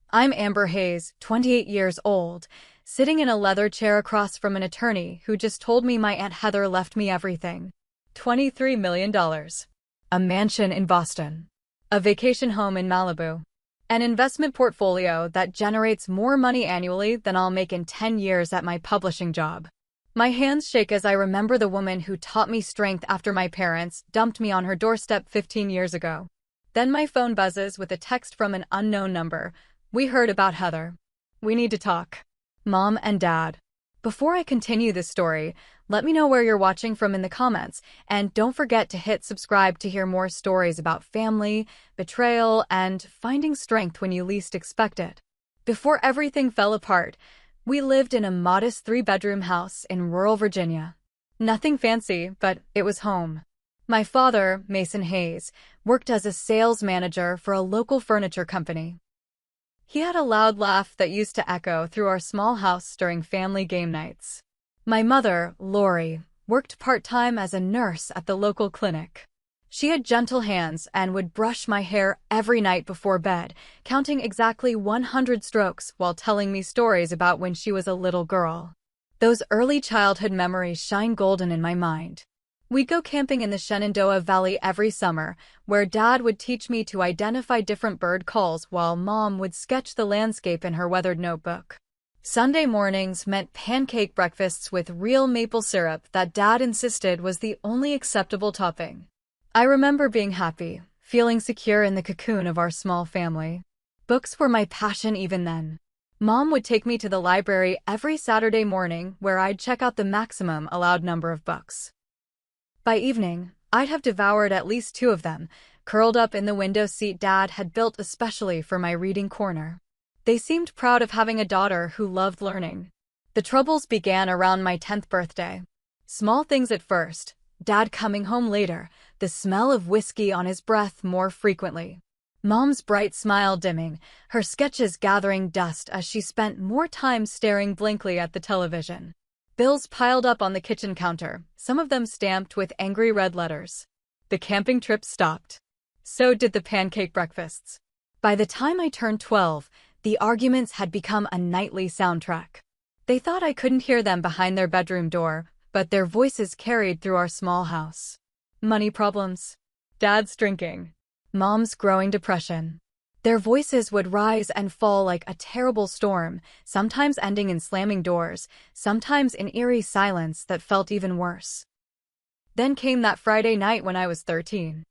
I'm Amber Hayes, 28 years old, sitting in a leather chair across from an attorney who just told me my Aunt Heather left me everything. $23 million. A mansion in Boston. A vacation home in Malibu. An investment portfolio that generates more money annually than I'll make in 10 years at my publishing job. My hands shake as I remember the woman who taught me strength after my parents dumped me on her doorstep 15 years ago. Then my phone buzzes with a text from an unknown number. We heard about Heather. We need to talk. Mom and Dad. Before I continue this story, let me know where you're watching from in the comments, and don't forget to hit subscribe to hear more stories about family, betrayal, and finding strength when you least expect it. Before everything fell apart, we lived in a modest 3-bedroom house in rural Virginia. Nothing fancy, but it was home. My father, Mason Hayes, worked as a sales manager for a local furniture company. He had a loud laugh that used to echo through our small house during family game nights. My mother, Lori, worked part-time as a nurse at the local clinic. She had gentle hands and would brush my hair every night before bed, counting exactly 100 strokes while telling me stories about when she was a little girl. Those early childhood memories shine golden in my mind. We'd go camping in the Shenandoah Valley every summer, where Dad would teach me to identify different bird calls while Mom would sketch the landscape in her weathered notebook. Sunday mornings meant pancake breakfasts with real maple syrup that Dad insisted was the only acceptable topping. I remember being happy, feeling secure in the cocoon of our small family. Books were my passion even then. Mom would take me to the library every Saturday morning where I'd check out the maximum allowed number of books. By evening, I'd have devoured at least 2 of them, curled up in the window seat Dad had built especially for my reading corner. They seemed proud of having a daughter who loved learning. The troubles began around my 10th birthday. Small things at first, Dad coming home later, the smell of whiskey on his breath more frequently. Mom's bright smile dimming, her sketches gathering dust as she spent more time staring blankly at the television. Bills piled up on the kitchen counter, some of them stamped with angry red letters. The camping trip stopped. So did the pancake breakfasts. By the time I turned 12, the arguments had become a nightly soundtrack. They thought I couldn't hear them behind their bedroom door, but their voices carried through our small house. Money problems. Dad's drinking. Mom's growing depression. Their voices would rise and fall like a terrible storm, sometimes ending in slamming doors, sometimes in eerie silence that felt even worse. Then came that Friday night when I was 13.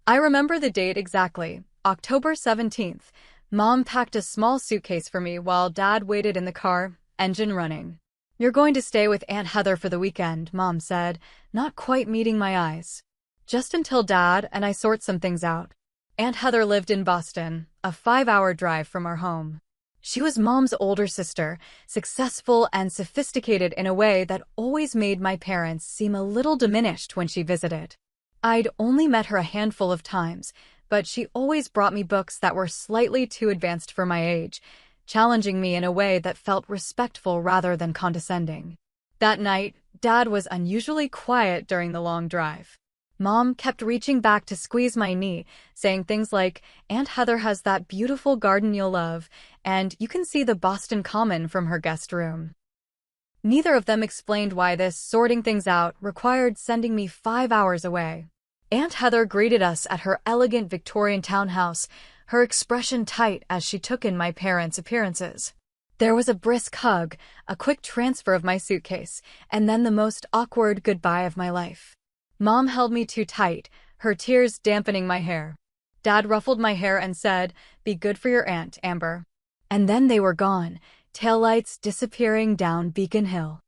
I remember the date exactly, October 17th. Mom packed a small suitcase for me while Dad waited in the car, engine running. "You're going to stay with Aunt Heather for the weekend," Mom said, not quite meeting my eyes. "Just until Dad and I sort some things out." Aunt Heather lived in Boston, a 5-hour drive from our home. She was Mom's older sister, successful and sophisticated in a way that always made my parents seem a little diminished when she visited. I'd only met her a handful of times, but she always brought me books that were slightly too advanced for my age, challenging me in a way that felt respectful rather than condescending. That night, Dad was unusually quiet during the long drive. Mom kept reaching back to squeeze my knee, saying things like, "Aunt Heather has that beautiful garden you'll love, and you can see the Boston Common from her guest room." Neither of them explained why this sorting things out required sending me 5 hours away. Aunt Heather greeted us at her elegant Victorian townhouse, her expression tight as she took in my parents' appearances. There was a brisk hug, a quick transfer of my suitcase, and then the most awkward goodbye of my life. Mom held me too tight, her tears dampening my hair. Dad ruffled my hair and said, "Be good for your aunt, Amber." And then they were gone, taillights disappearing down Beacon Hill.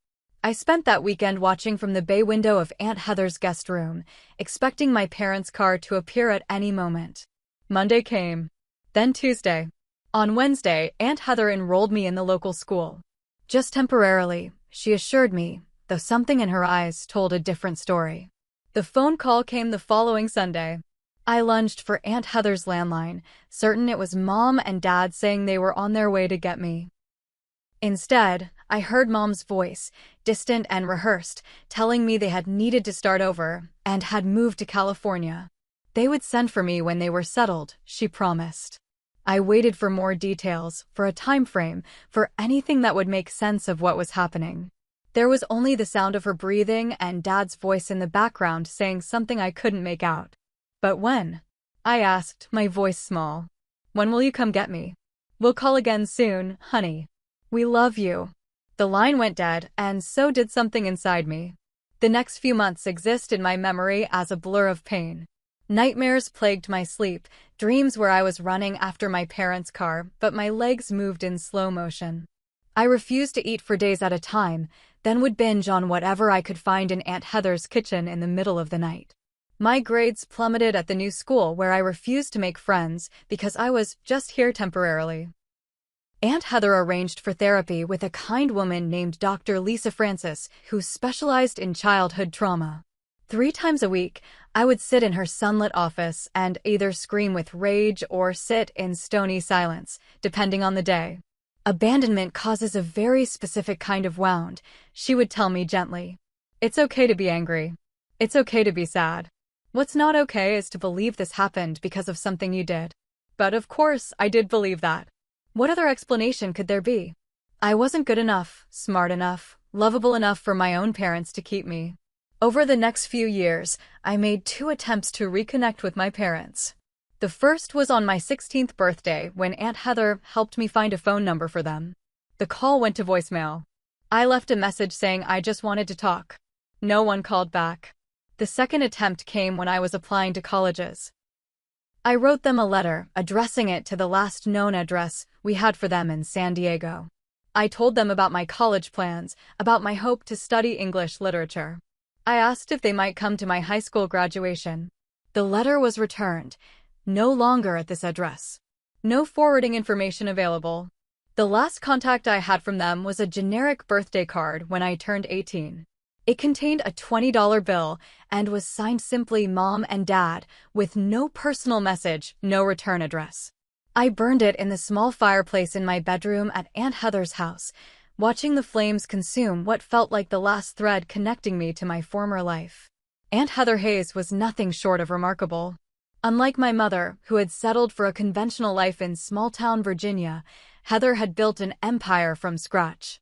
I spent that weekend watching from the bay window of Aunt Heather's guest room, expecting my parents' car to appear at any moment. Monday came. Then Tuesday. On Wednesday, Aunt Heather enrolled me in the local school. Just temporarily, she assured me, though something in her eyes told a different story. The phone call came the following Sunday. I lunged for Aunt Heather's landline, certain it was Mom and Dad saying they were on their way to get me. Instead, I heard Mom's voice, distant and rehearsed, telling me they had needed to start over and had moved to California. They would send for me when they were settled, she promised. I waited for more details, for a time frame, for anything that would make sense of what was happening. There was only the sound of her breathing and Dad's voice in the background saying something I couldn't make out. "But when?" I asked, my voice small. "When will you come get me?" "We'll call again soon, honey. We love you." The line went dead, and so did something inside me. The next few months exist in my memory as a blur of pain. Nightmares plagued my sleep, dreams where I was running after my parents' car, but my legs moved in slow motion. I refused to eat for days at a time, then would binge on whatever I could find in Aunt Heather's kitchen in the middle of the night. My grades plummeted at the new school where I refused to make friends because I was just here temporarily. Aunt Heather arranged for therapy with a kind woman named Dr. Lisa Francis, who specialized in childhood trauma. 3 times a week, I would sit in her sunlit office and either scream with rage or sit in stony silence, depending on the day. "Abandonment causes a very specific kind of wound," she would tell me gently. "It's okay to be angry. It's okay to be sad. What's not okay is to believe this happened because of something you did." But of course, I did believe that. What other explanation could there be? I wasn't good enough, smart enough, lovable enough for my own parents to keep me. Over the next few years, I made 2 attempts to reconnect with my parents. The first was on my 16th birthday when Aunt Heather helped me find a phone number for them. The call went to voicemail. I left a message saying I just wanted to talk. No one called back. The second attempt came when I was applying to colleges. I wrote them a letter, addressing it to the last known address we had for them in San Diego. I told them about my college plans, about my hope to study English literature. I asked if they might come to my high school graduation. The letter was returned. No longer at this address. No forwarding information available. The last contact I had from them was a generic birthday card when I turned 18. It contained a $20 bill and was signed simply Mom and Dad, with no personal message, no return address. I burned it in the small fireplace in my bedroom at Aunt Heather's house, watching the flames consume what felt like the last thread connecting me to my former life. Aunt Heather Hayes was nothing short of remarkable. Unlike my mother, who had settled for a conventional life in small-town Virginia, Heather had built an empire from scratch.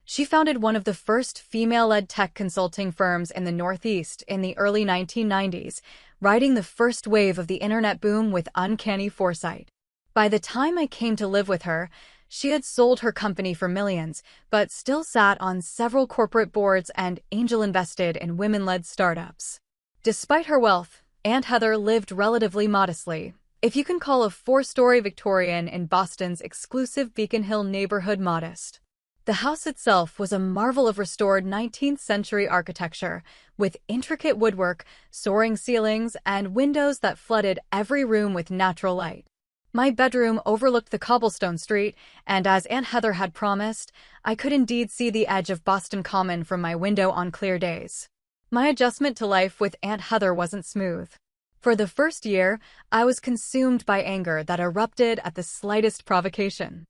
She founded one of the first female-led tech consulting firms in the Northeast in the early 1990s, riding the first wave of the internet boom with uncanny foresight. By the time I came to live with her, she had sold her company for millions, but still sat on several corporate boards and angel invested in women-led startups. Despite her wealth, Aunt Heather lived relatively modestly, if you can call a 4-story Victorian in Boston's exclusive Beacon Hill neighborhood modest. The house itself was a marvel of restored 19th-century architecture, with intricate woodwork, soaring ceilings, and windows that flooded every room with natural light. My bedroom overlooked the cobblestone street, and as Aunt Heather had promised, I could indeed see the edge of Boston Common from my window on clear days. My adjustment to life with Aunt Heather wasn't smooth. For the first year, I was consumed by anger that erupted at the slightest provocation.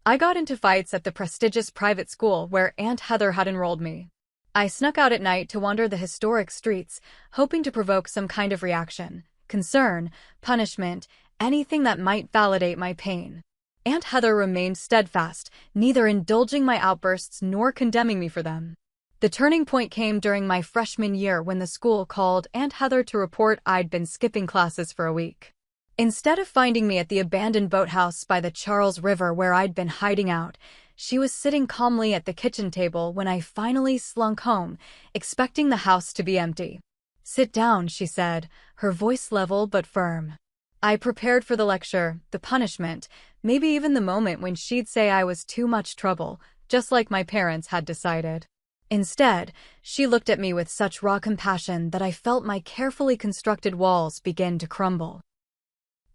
I got into fights at the prestigious private school where Aunt Heather had enrolled me. I snuck out at night to wander the historic streets, hoping to provoke some kind of reaction, concern, punishment, anything that might validate my pain. Aunt Heather remained steadfast, neither indulging my outbursts nor condemning me for them. The turning point came during my freshman year when the school called Aunt Heather to report I'd been skipping classes for a week. Instead of finding me at the abandoned boathouse by the Charles River where I'd been hiding out, she was sitting calmly at the kitchen table when I finally slunk home, expecting the house to be empty. "Sit down," she said, her voice level but firm. I prepared for the lecture, the punishment, maybe even the moment when she'd say I was too much trouble, just like my parents had decided. Instead, she looked at me with such raw compassion that I felt my carefully constructed walls begin to crumble.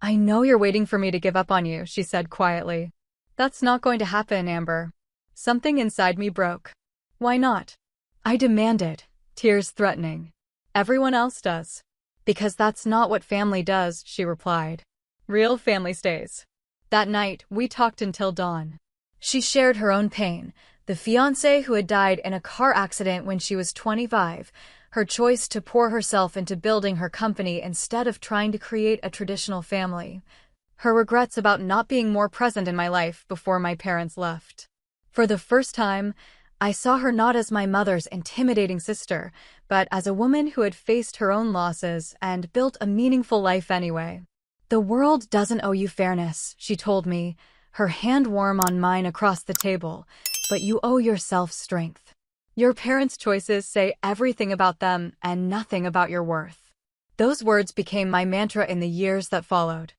"I know you're waiting for me to give up on you," she said quietly. "That's not going to happen, Amber." Something inside me broke. "Why not?" I demanded, tears threatening. "Everyone else does." "Because that's not what family does," she replied. "Real family stays." That night, we talked until dawn. She shared her own pain, the fiancé who had died in a car accident when she was 25, her choice to pour herself into building her company instead of trying to create a traditional family, her regrets about not being more present in my life before my parents left. For the first time, I saw her not as my mother's intimidating sister, but as a woman who had faced her own losses and built a meaningful life anyway. "The world doesn't owe you fairness," she told me, her hand warm on mine across the table, "but you owe yourself strength. Your parents' choices say everything about them and nothing about your worth." Those words became my mantra in the years that followed.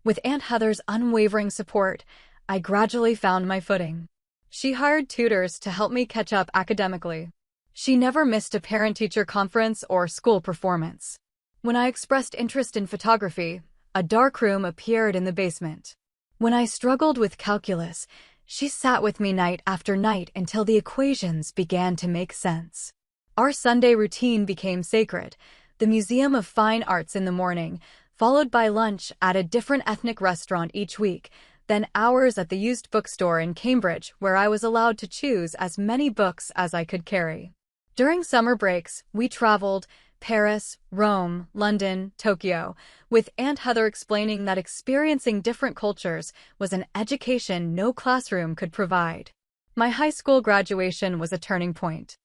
With Aunt Heather's unwavering support, I gradually found my footing. She hired tutors to help me catch up academically. She never missed a parent-teacher conference or school performance. When I expressed interest in photography, a dark room appeared in the basement. When I struggled with calculus, she sat with me night after night until the equations began to make sense. Our Sunday routine became sacred, the Museum of Fine Arts in the morning, followed by lunch at a different ethnic restaurant each week, then hours at the used bookstore in Cambridge where I was allowed to choose as many books as I could carry. During summer breaks, we traveled Paris, Rome, London, Tokyo, with Aunt Heather explaining that experiencing different cultures was an education no classroom could provide. My high school graduation was a turning point.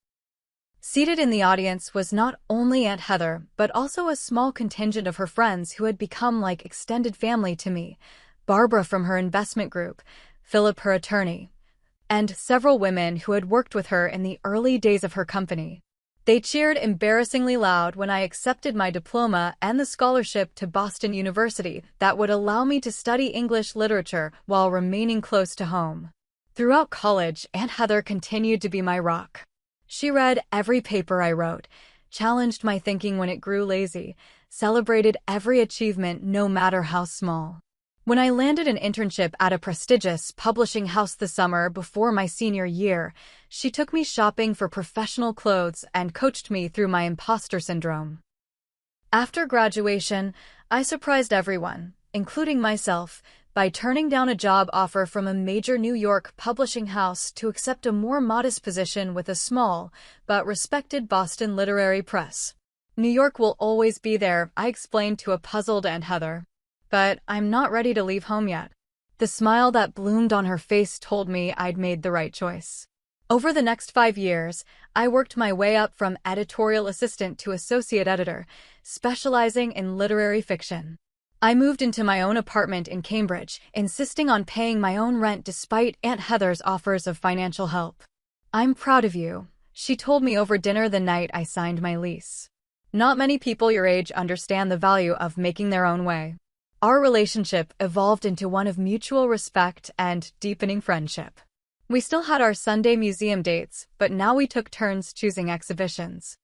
Seated in the audience was not only Aunt Heather, but also a small contingent of her friends who had become like extended family to me. Barbara from her investment group, Philip her attorney, and several women who had worked with her in the early days of her company. They cheered embarrassingly loud when I accepted my diploma and the scholarship to Boston University that would allow me to study English literature while remaining close to home. Throughout college, Aunt Heather continued to be my rock. She read every paper I wrote, challenged my thinking when it grew lazy, celebrated every achievement no matter how small. When I landed an internship at a prestigious publishing house the summer before my senior year, she took me shopping for professional clothes and coached me through my imposter syndrome. After graduation, I surprised everyone, including myself, by turning down a job offer from a major New York publishing house to accept a more modest position with a small, but respected Boston literary press. "New York will always be there," I explained to a puzzled Aunt Heather. "But I'm not ready to leave home yet." The smile that bloomed on her face told me I'd made the right choice. Over the next 5 years, I worked my way up from editorial assistant to associate editor, specializing in literary fiction. I moved into my own apartment in Cambridge, insisting on paying my own rent despite Aunt Heather's offers of financial help. "I'm proud of you," she told me over dinner the night I signed my lease. "Not many people your age understand the value of making their own way." Our relationship evolved into one of mutual respect and deepening friendship. We still had our Sunday museum dates, but now we took turns choosing exhibitions.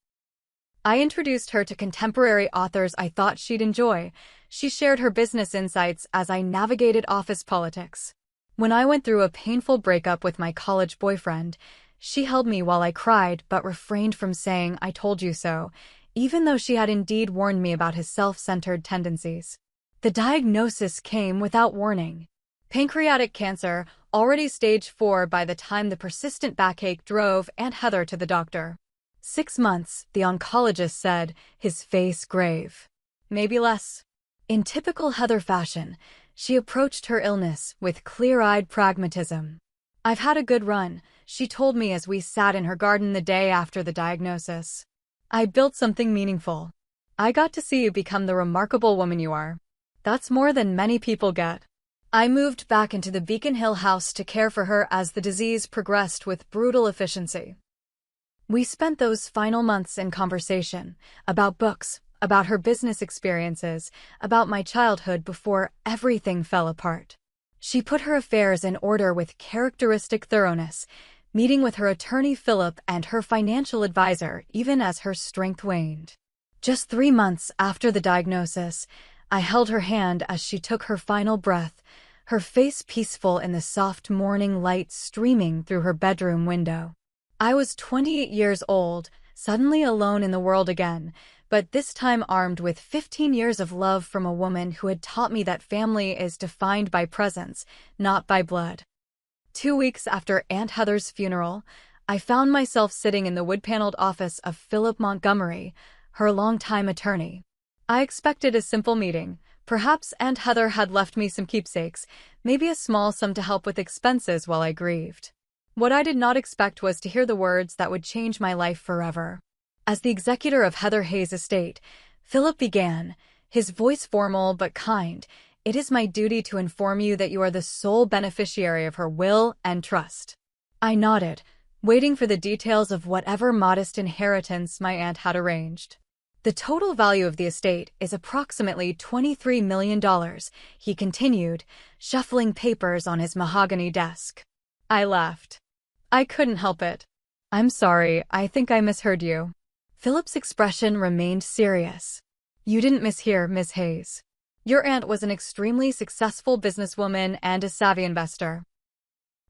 I introduced her to contemporary authors I thought she'd enjoy. She shared her business insights as I navigated office politics. When I went through a painful breakup with my college boyfriend, she held me while I cried but refrained from saying "I told you so," even though she had indeed warned me about his self-centered tendencies. The diagnosis came without warning. Pancreatic cancer, already stage 4 by the time the persistent backache drove Aunt Heather to the doctor. 6 months, the oncologist said, his face grave. Maybe less. In typical Heather fashion, she approached her illness with clear-eyed pragmatism. "I've had a good run," she told me as we sat in her garden the day after the diagnosis. "I built something meaningful. I got to see you become the remarkable woman you are. That's more than many people get." I moved back into the Beacon Hill house to care for her as the disease progressed with brutal efficiency. We spent those final months in conversation about books, about her business experiences, about my childhood before everything fell apart. She put her affairs in order with characteristic thoroughness, meeting with her attorney Philip and her financial advisor even as her strength waned. Just 3 months after the diagnosis, I held her hand as she took her final breath, her face peaceful in the soft morning light streaming through her bedroom window. I was 28 years old, suddenly alone in the world again, but this time armed with 15 years of love from a woman who had taught me that family is defined by presence, not by blood. 2 weeks after Aunt Heather's funeral, I found myself sitting in the wood-paneled office of Philip Montgomery, her longtime attorney. I expected a simple meeting, Perhaps Aunt Heather had left me some keepsakes, maybe a small sum to help with expenses while I grieved. What I did not expect was to hear the words that would change my life forever. As the executor of Heather Hayes' estate, Philip began, his voice formal but kind. It is my duty to inform you that you are the sole beneficiary of her will and trust. I nodded, waiting for the details of whatever modest inheritance my aunt had arranged. The total value of the estate is approximately $23 million, he continued, shuffling papers on his mahogany desk. I laughed. I couldn't help it. I'm sorry, I think I misheard you. Philip's expression remained serious. You didn't mishear, Miss Hayes. Your aunt was an extremely successful businesswoman and a savvy investor.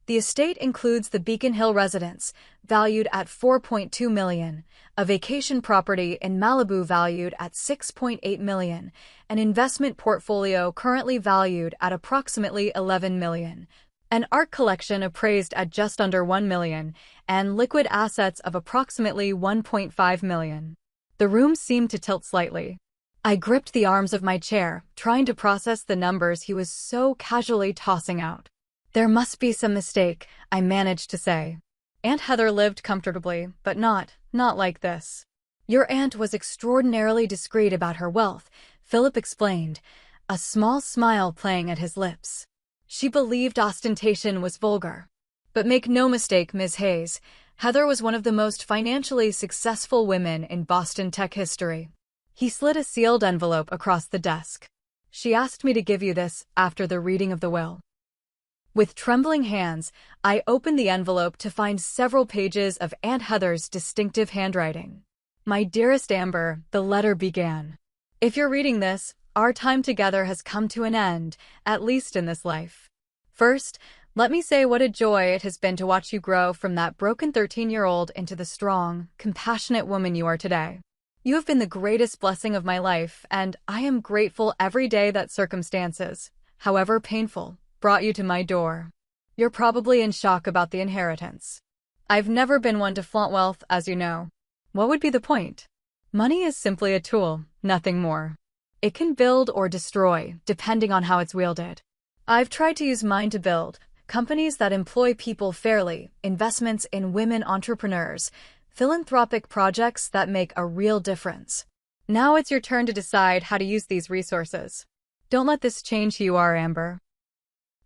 The estate includes the Beacon Hill residence, valued at $4.2 million, a vacation property in Malibu valued at $6.8 million, an investment portfolio currently valued at approximately $11 million, an art collection appraised at just under $1 million, and liquid assets of approximately $1.5 million. The room seemed to tilt slightly. I gripped the arms of my chair, trying to process the numbers he was so casually tossing out. There must be some mistake, I managed to say. Aunt Heather lived comfortably, but not like this. Your aunt was extraordinarily discreet about her wealth, Philip explained, a small smile playing at his lips. She believed ostentation was vulgar. But make no mistake, Ms. Hayes, Heather was one of the most financially successful women in Boston tech history. He slid a sealed envelope across the desk. She asked me to give you this after the reading of the will. With trembling hands, I opened the envelope to find several pages of Aunt Heather's distinctive handwriting. My dearest Amber, the letter began. If you're reading this, our time together has come to an end, at least in this life. First, let me say what a joy it has been to watch you grow from that broken 13-year-old into the strong, compassionate woman you are today. You have been the greatest blessing of my life, and I am grateful every day that circumstances, however painful, brought you to my door. You're probably in shock about the inheritance. I've never been one to flaunt wealth, as you know. What would be the point? Money is simply a tool, nothing more. It can build or destroy, depending on how it's wielded. I've tried to use mine to build companies that employ people fairly, investments in women entrepreneurs, philanthropic projects that make a real difference. Now it's your turn to decide how to use these resources. Don't let this change who you are, Amber.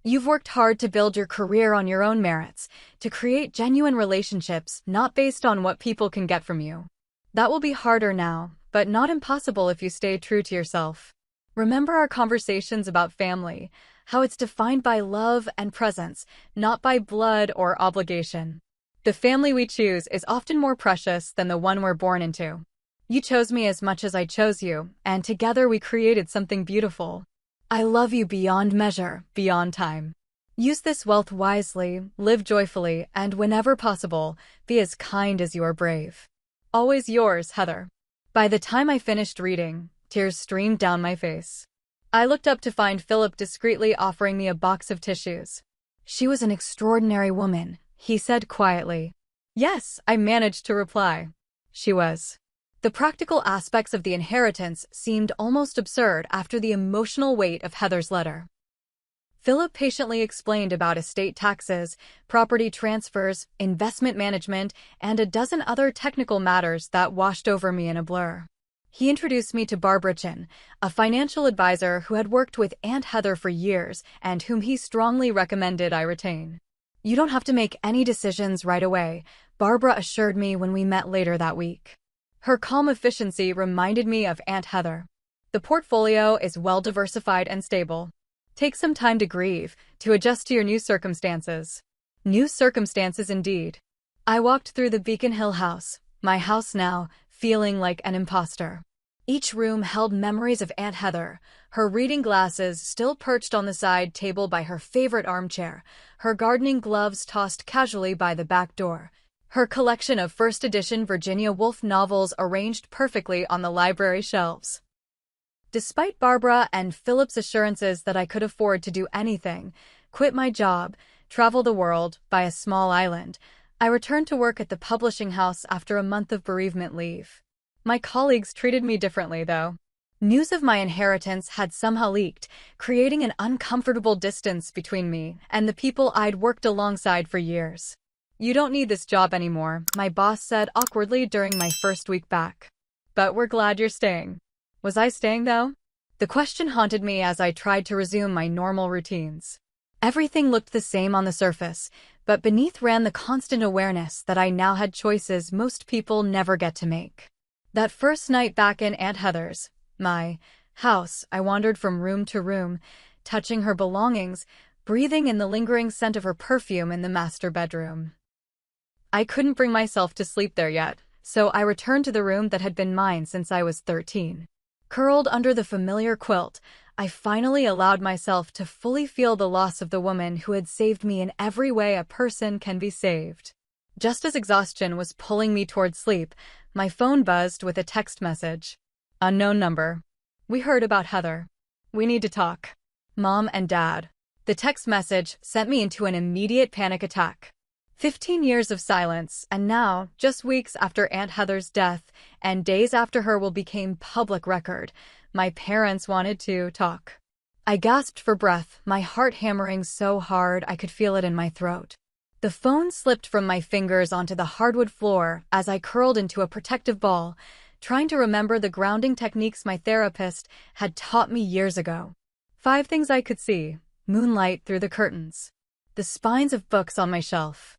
You've worked hard to build your career on your own merits, to create genuine relationships not based on what people can get from you. That will be harder now, but not impossible if you stay true to yourself. Remember our conversations about family, how it's defined by love and presence, not by blood or obligation. The family we choose is often more precious than the one we're born into. You chose me as much as I chose you, and together we created something beautiful. I love you beyond measure, beyond time. Use this wealth wisely, live joyfully, and whenever possible, be as kind as you are brave. Always yours, Heather. By the time I finished reading, tears streamed down my face. I looked up to find Philip discreetly offering me a box of tissues. She was an extraordinary woman, he said quietly. Yes, I managed to reply. She was. The practical aspects of the inheritance seemed almost absurd after the emotional weight of Heather's letter. Philip patiently explained about estate taxes, property transfers, investment management, and a dozen other technical matters that washed over me in a blur. He introduced me to Barbara Chin, a financial advisor who had worked with Aunt Heather for years and whom he strongly recommended I retain. You don't have to make any decisions right away, Barbara assured me when we met later that week. Her calm efficiency reminded me of Aunt Heather. The portfolio is well diversified and stable. Take some time to grieve, to adjust to your new circumstances. New circumstances indeed. I walked through the Beacon Hill house, my house now, feeling like an imposter. Each room held memories of Aunt Heather, her reading glasses still perched on the side table by her favorite armchair, her gardening gloves tossed casually by the back door, her collection of first edition Virginia Woolf novels arranged perfectly on the library shelves. Despite Barbara and Philip's assurances that I could afford to do anything, quit my job, travel the world, buy a small island, I returned to work at the publishing house after a month of bereavement leave. My colleagues treated me differently, though. News of my inheritance had somehow leaked, creating an uncomfortable distance between me and the people I'd worked alongside for years. "You don't need this job anymore," my boss said awkwardly during my first week back. "But we're glad you're staying." Was I staying, though? The question haunted me as I tried to resume my normal routines. Everything looked the same on the surface, but beneath ran the constant awareness that I now had choices most people never get to make. That first night back in Aunt Heather's, my house, I wandered from room to room, touching her belongings, breathing in the lingering scent of her perfume in the master bedroom. I couldn't bring myself to sleep there yet, so I returned to the room that had been mine since I was 13. Curled under the familiar quilt, I finally allowed myself to fully feel the loss of the woman who had saved me in every way a person can be saved. Just as exhaustion was pulling me toward sleep, my phone buzzed with a text message. "Unknown number. We heard about Heather. We need to talk. Mom and Dad." The text message sent me into an immediate panic attack. 15 years of silence, and now, just weeks after Aunt Heather's death, and days after her will become public record, my parents wanted to talk. I gasped for breath, my heart hammering so hard I could feel it in my throat. The phone slipped from my fingers onto the hardwood floor as I curled into a protective ball, trying to remember the grounding techniques my therapist had taught me years ago. 5 things I could see: moonlight through the curtains, the spines of books on my shelf,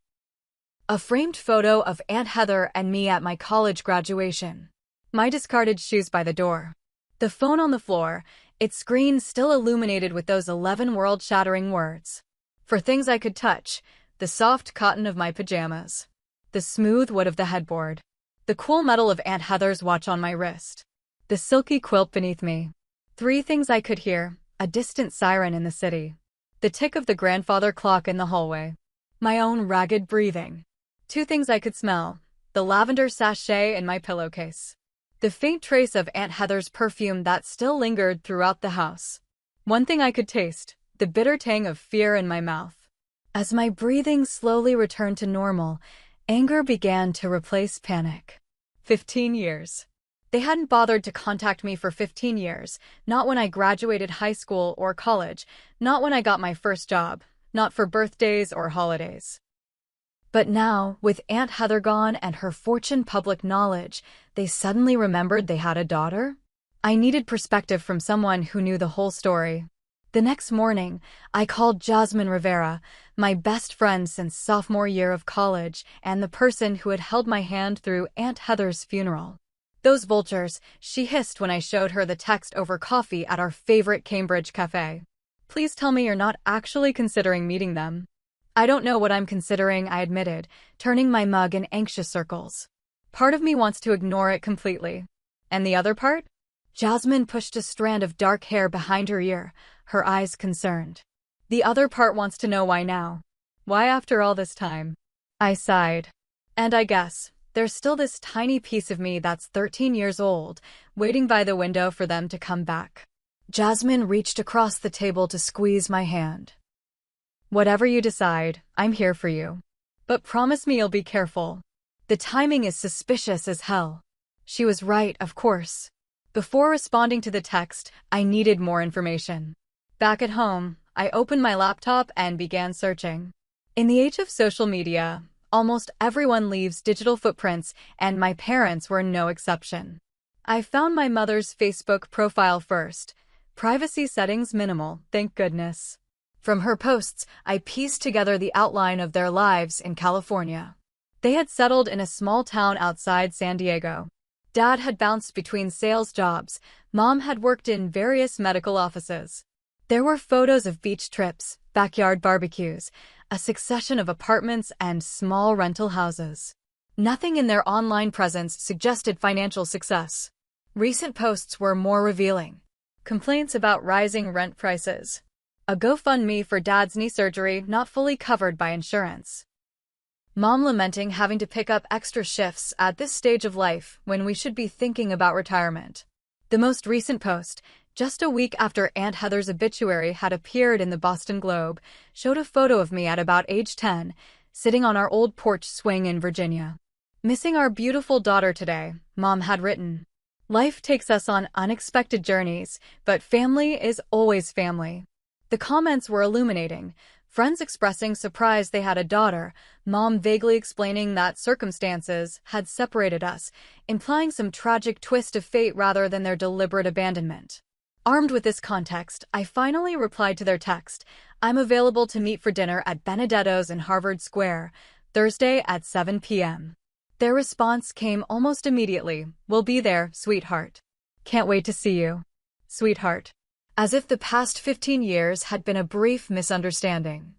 a framed photo of Aunt Heather and me at my college graduation, my discarded shoes by the door, the phone on the floor, its screen still illuminated with those 11 world-shattering words. For things I could touch, the soft cotton of my pajamas, the smooth wood of the headboard, the cool metal of Aunt Heather's watch on my wrist, the silky quilt beneath me. 3 things I could hear: a distant siren in the city, the tick of the grandfather clock in the hallway, my own ragged breathing. 2 things I could smell: the lavender sachet in my pillowcase, the faint trace of Aunt Heather's perfume that still lingered throughout the house. 1 thing I could taste: the bitter tang of fear in my mouth. As my breathing slowly returned to normal, anger began to replace panic. 15 years. They hadn't bothered to contact me for 15 years, not when I graduated high school or college, not when I got my first job, not for birthdays or holidays. But now, with Aunt Heather gone and her fortune public knowledge, they suddenly remembered they had a daughter? I needed perspective from someone who knew the whole story. The next morning, I called Jasmine Rivera, my best friend since sophomore year of college and the person who had held my hand through Aunt Heather's funeral. "Those vultures," she hissed when I showed her the text over coffee at our favorite Cambridge cafe. "Please tell me you're not actually considering meeting them." "I don't know what I'm considering," I admitted, turning my mug in anxious circles. "Part of me wants to ignore it completely." "And the other part?" Jasmine pushed a strand of dark hair behind her ear, her eyes concerned. "The other part wants to know why now. Why after all this time?" I sighed. "And I guess there's still this tiny piece of me that's 13 years old, waiting by the window for them to come back." Jasmine reached across the table to squeeze my hand. "Whatever you decide, I'm here for you. But promise me you'll be careful. The timing is suspicious as hell." She was right, of course. Before responding to the text, I needed more information. Back at home, I opened my laptop and began searching. In the age of social media, almost everyone leaves digital footprints, and my parents were no exception. I found my mother's Facebook profile first. Privacy settings minimal, thank goodness. From her posts, I pieced together the outline of their lives in California. They had settled in a small town outside San Diego. Dad had bounced between sales jobs. Mom had worked in various medical offices. There were photos of beach trips, backyard barbecues, a succession of apartments and small rental houses. Nothing in their online presence suggested financial success. Recent posts were more revealing. Complaints about rising rent prices. A GoFundMe for Dad's knee surgery not fully covered by insurance. Mom lamenting having to pick up extra shifts at this stage of life when we should be thinking about retirement. The most recent post, just a week after Aunt Heather's obituary had appeared in the Boston Globe, showed a photo of me at about age 10, sitting on our old porch swing in Virginia. "Missing our beautiful daughter today," Mom had written. Life takes us on unexpected journeys, but family is always family. The comments were illuminating. Friends expressing surprise they had a daughter, mom vaguely explaining that circumstances had separated us, implying some tragic twist of fate rather than their deliberate abandonment. Armed with this context, I finally replied to their text. I'm available to meet for dinner at Benedetto's in Harvard Square, Thursday at 7 p.m. Their response came almost immediately. We'll be there, sweetheart. Can't wait to see you, sweetheart. As if the past 15 years had been a brief misunderstanding.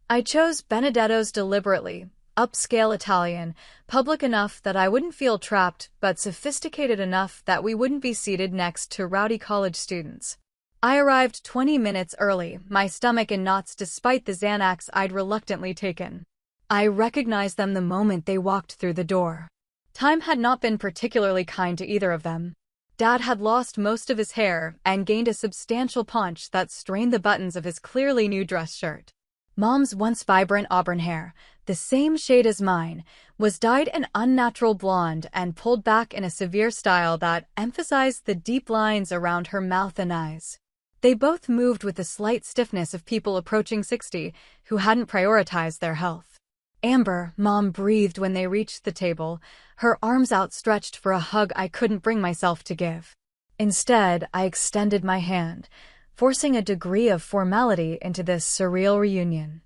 I chose Benedetto's deliberately, upscale Italian, public enough that I wouldn't feel trapped, but sophisticated enough that we wouldn't be seated next to rowdy college students. I arrived 20 minutes early, my stomach in knots despite the Xanax I'd reluctantly taken. I recognized them the moment they walked through the door. Time had not been particularly kind to either of them. Dad had lost most of his hair and gained a substantial paunch that strained the buttons of his clearly new dress shirt. Mom's once vibrant auburn hair, the same shade as mine, was dyed an unnatural blonde and pulled back in a severe style that emphasized the deep lines around her mouth and eyes. They both moved with the slight stiffness of people approaching 60 who hadn't prioritized their health. Amber, Mom breathed when they reached the table, her arms outstretched for a hug I couldn't bring myself to give. Instead, I extended my hand, forcing a degree of formality into this surreal reunion.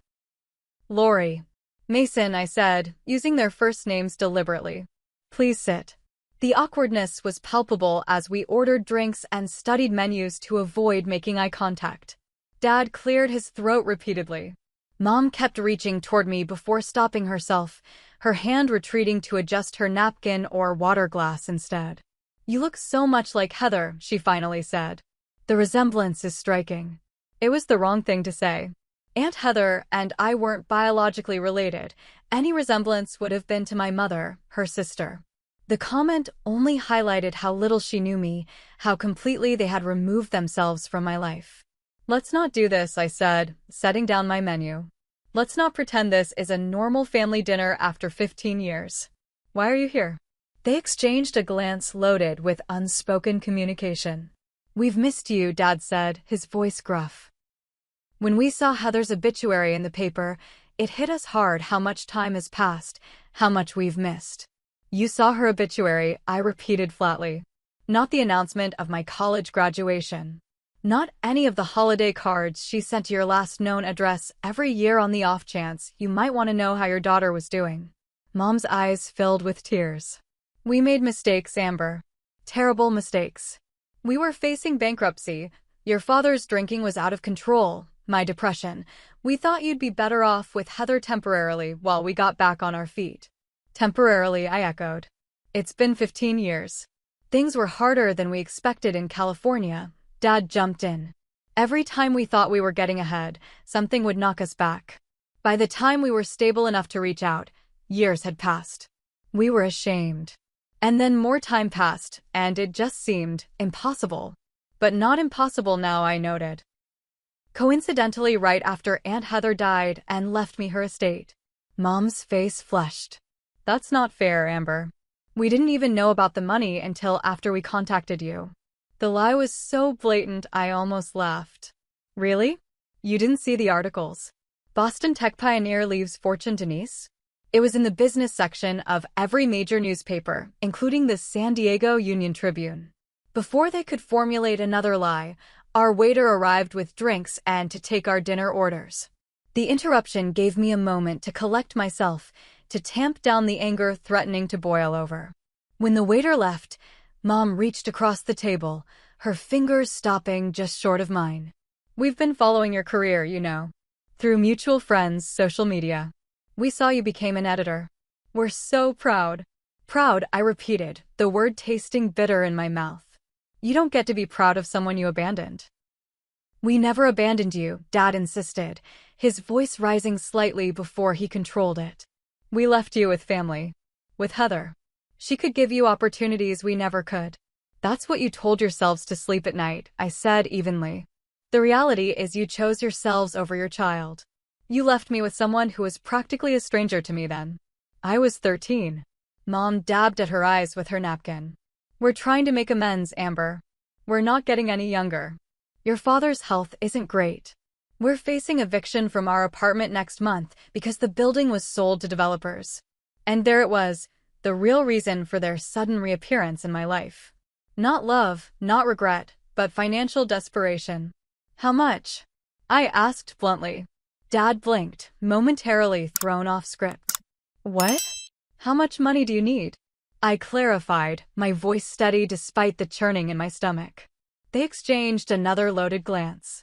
Lori. Mason, I said, using their first names deliberately. Please sit. The awkwardness was palpable as we ordered drinks and studied menus to avoid making eye contact. Dad cleared his throat repeatedly. Mom kept reaching toward me before stopping herself, her hand retreating to adjust her napkin or water glass instead. You look so much like Heather, she finally said. The resemblance is striking. It was the wrong thing to say. Aunt Heather and I weren't biologically related. Any resemblance would have been to my mother, her sister. The comment only highlighted how little she knew me, how completely they had removed themselves from my life. Let's not do this, I said, setting down my menu. Let's not pretend this is a normal family dinner after 15 years. Why are you here? They exchanged a glance loaded with unspoken communication. We've missed you, Dad said, his voice gruff. When we saw Heather's obituary in the paper, it hit us hard how much time has passed, how much we've missed. You saw her obituary, I repeated flatly. Not the announcement of my college graduation. Not any of the holiday cards she sent to your last known address every year on the off chance you might want to know how your daughter was doing. Mom's eyes filled with tears. We made mistakes, Amber. Terrible mistakes. We were facing bankruptcy. Your father's drinking was out of control. My depression. We thought you'd be better off with Heather temporarily while we got back on our feet. Temporarily, I echoed. It's been 15 years. Things were harder than we expected in California. Dad jumped in. Every time we thought we were getting ahead, something would knock us back. By the time we were stable enough to reach out, years had passed. We were ashamed. And then more time passed, and it just seemed impossible. But not impossible now, I noted. Coincidentally, right after Aunt Heather died and left me her estate. Mom's face flushed. That's not fair, Amber. We didn't even know about the money until after we contacted you. The lie was so blatant I almost laughed. Really? You didn't see the articles? Boston tech pioneer leaves fortune to niece? It was in the business section of every major newspaper, including the San Diego Union-Tribune. Before they could formulate another lie, our waiter arrived with drinks and to take our dinner orders. The interruption gave me a moment to collect myself, to tamp down the anger threatening to boil over. When the waiter left, Mom reached across the table, her fingers stopping just short of mine. We've been following your career, you know. Through mutual friends, social media. We saw you became an editor. We're so proud. Proud, I repeated, the word tasting bitter in my mouth. You don't get to be proud of someone you abandoned. We never abandoned you, Dad insisted, his voice rising slightly before he controlled it. We left you with family. With Heather. She could give you opportunities we never could. That's what you told yourselves to sleep at night, I said evenly. The reality is you chose yourselves over your child. You left me with someone who was practically a stranger to me then. I was 13. Mom dabbed at her eyes with her napkin. We're trying to make amends, Amber. We're not getting any younger. Your father's health isn't great. We're facing eviction from our apartment next month because the building was sold to developers. And there it was, the real reason for their sudden reappearance in my life. Not love, not regret, but financial desperation. How much? I asked bluntly. Dad blinked, momentarily thrown off script. What? How much money do you need? I clarified, my voice steady despite the churning in my stomach. They exchanged another loaded glance.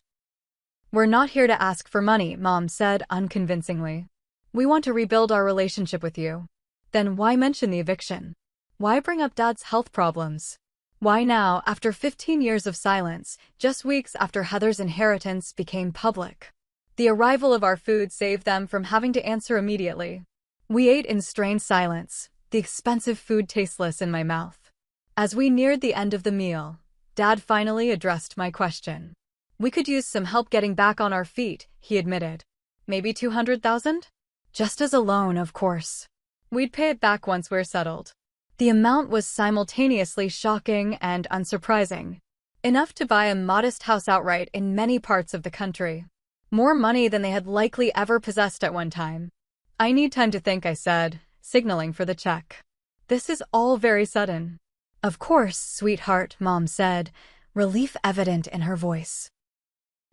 We're not here to ask for money, Mom said unconvincingly. We want to rebuild our relationship with you. Then why mention the eviction? Why bring up Dad's health problems? Why now, after 15 years of silence, just weeks after Heather's inheritance became public? The arrival of our food saved them from having to answer immediately. We ate in strained silence, the expensive food tasteless in my mouth. As we neared the end of the meal, Dad finally addressed my question. We could use some help getting back on our feet, he admitted. Maybe 200,000? Just as a loan, of course. We'd pay it back once we're settled. The amount was simultaneously shocking and unsurprising. Enough to buy a modest house outright in many parts of the country. More money than they had likely ever possessed at one time. I need time to think, I said, signaling for the check. This is all very sudden. Of course, sweetheart, Mom said, relief evident in her voice.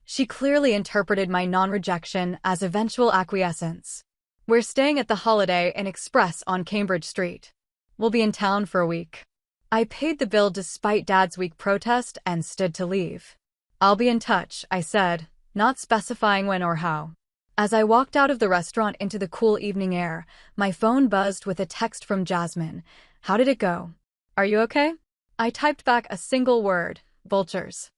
She clearly interpreted my non-rejection as eventual acquiescence. We're staying at the Holiday Inn Express on Cambridge Street. We'll be in town for a week. I paid the bill despite Dad's weak protest and stood to leave. I'll be in touch, I said, not specifying when or how. As I walked out of the restaurant into the cool evening air, my phone buzzed with a text from Jasmine. How did it go? Are you okay? I typed back a single word, vultures.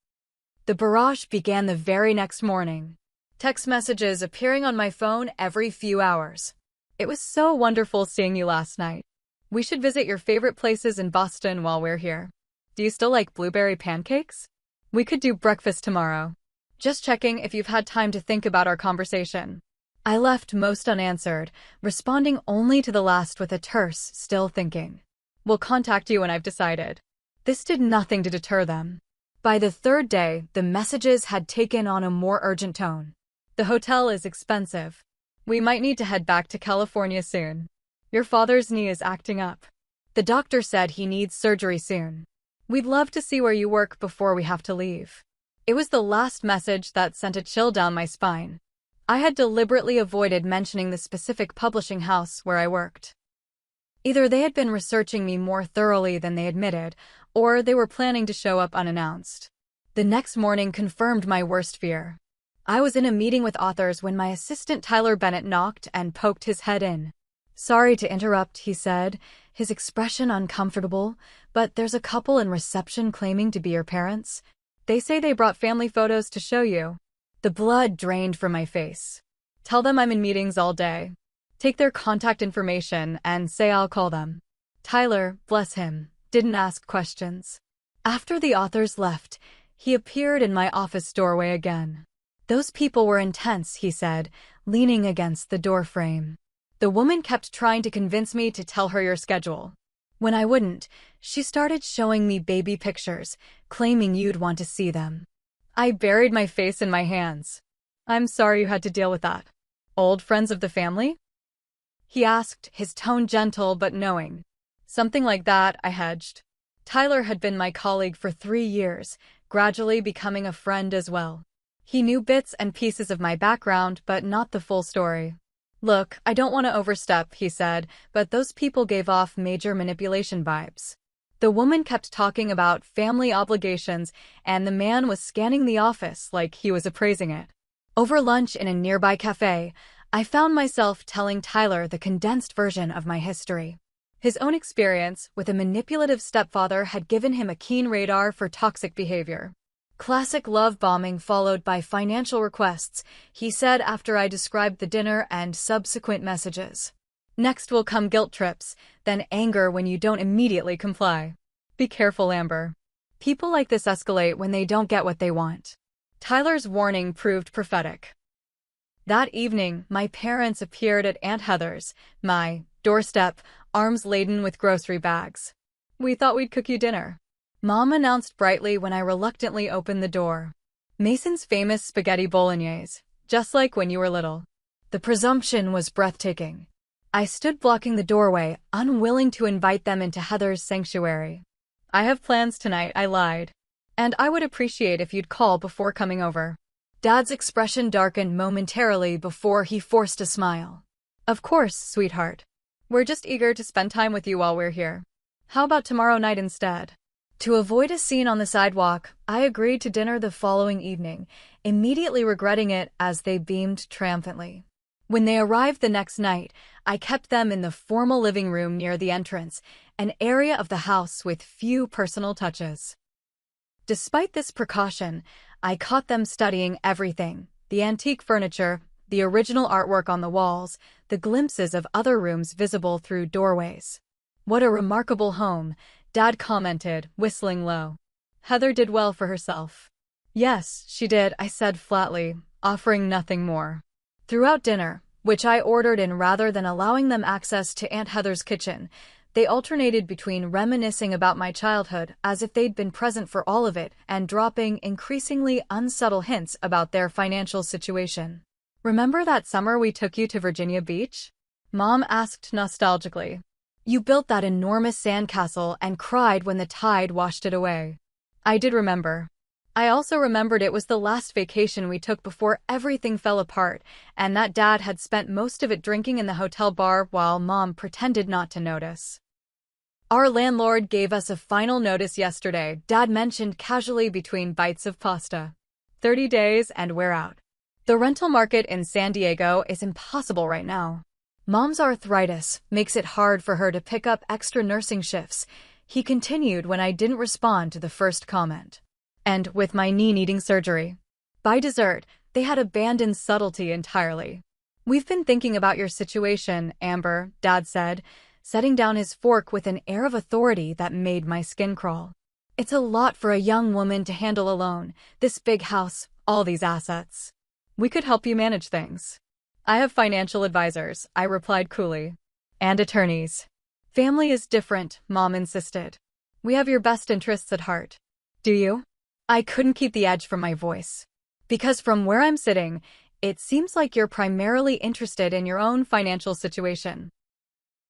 The barrage began the very next morning. Text messages appearing on my phone every few hours. It was so wonderful seeing you last night. We should visit your favorite places in Boston while we're here. Do you still like blueberry pancakes? We could do breakfast tomorrow. Just checking if you've had time to think about our conversation. I left most unanswered, responding only to the last with a terse, still thinking. We'll contact you when I've decided. This did nothing to deter them. By the third day, the messages had taken on a more urgent tone. The hotel is expensive. We might need to head back to California soon. Your father's knee is acting up. The doctor said he needs surgery soon. We'd love to see where you work before we have to leave. It was the last message that sent a chill down my spine. I had deliberately avoided mentioning the specific publishing house where I worked. Either they had been researching me more thoroughly than they admitted, or they were planning to show up unannounced. The next morning confirmed my worst fear. I was in a meeting with authors when my assistant Tyler Bennett knocked and poked his head in. Sorry to interrupt, he said, his expression uncomfortable, but there's a couple in reception claiming to be your parents. They say they brought family photos to show you. The blood drained from my face. Tell them I'm in meetings all day. Take their contact information and say I'll call them. Tyler, bless him, didn't ask questions. After the authors left, he appeared in my office doorway again. Those people were intense, he said, leaning against the doorframe. The woman kept trying to convince me to tell her your schedule. When I wouldn't, she started showing me baby pictures, claiming you'd want to see them. I buried my face in my hands. I'm sorry you had to deal with that. Old friends of the family? He asked, his tone gentle but knowing. Something like that, I hedged. Tyler had been my colleague for 3 years, gradually becoming a friend as well. He knew bits and pieces of my background, but not the full story. Look, I don't want to overstep, he said, but those people gave off major manipulation vibes. The woman kept talking about family obligations, and the man was scanning the office like he was appraising it. Over lunch in a nearby cafe, I found myself telling Tyler the condensed version of my history. His own experience with a manipulative stepfather had given him a keen radar for toxic behavior. Classic love bombing followed by financial requests, he said after I described the dinner and subsequent messages. Next will come guilt trips, then anger when you don't immediately comply. Be careful, Amber. People like this escalate when they don't get what they want. Tyler's warning proved prophetic. That evening, my parents appeared at Aunt Heather's, my doorstep, arms laden with grocery bags. We thought we'd cook you dinner. Mom announced brightly when I reluctantly opened the door. Mason's famous spaghetti bolognese, just like when you were little. The presumption was breathtaking. I stood blocking the doorway, unwilling to invite them into Heather's sanctuary. I have plans tonight, I lied. And I would appreciate if you'd call before coming over. Dad's expression darkened momentarily before he forced a smile. Of course, sweetheart. We're just eager to spend time with you while we're here. How about tomorrow night instead? To avoid a scene on the sidewalk, I agreed to dinner the following evening, immediately regretting it as they beamed triumphantly. When they arrived the next night, I kept them in the formal living room near the entrance, an area of the house with few personal touches. Despite this precaution, I caught them studying everything: the antique furniture, the original artwork on the walls, the glimpses of other rooms visible through doorways. What a remarkable home, Dad commented, whistling low. Heather did well for herself. Yes, she did, I said flatly, offering nothing more. Throughout dinner, which I ordered in rather than allowing them access to Aunt Heather's kitchen, they alternated between reminiscing about my childhood as if they'd been present for all of it and dropping increasingly unsubtle hints about their financial situation. Remember that summer we took you to Virginia Beach? Mom asked nostalgically. You built that enormous sandcastle and cried when the tide washed it away. I did remember. I also remembered it was the last vacation we took before everything fell apart, and that Dad had spent most of it drinking in the hotel bar while Mom pretended not to notice. Our landlord gave us a final notice yesterday, Dad mentioned casually between bites of pasta. 30 days and we're out. The rental market in San Diego is impossible right now. Mom's arthritis makes it hard for her to pick up extra nursing shifts, he continued when I didn't respond to the first comment. And with my knee needing surgery. By dessert, they had abandoned subtlety entirely. We've been thinking about your situation, Amber, Dad said, setting down his fork with an air of authority that made my skin crawl. It's a lot for a young woman to handle alone, this big house, all these assets. We could help you manage things. I have financial advisors, I replied coolly. And attorneys. Family is different, Mom insisted. We have your best interests at heart. Do you? I couldn't keep the edge from my voice. Because from where I'm sitting, it seems like you're primarily interested in your own financial situation.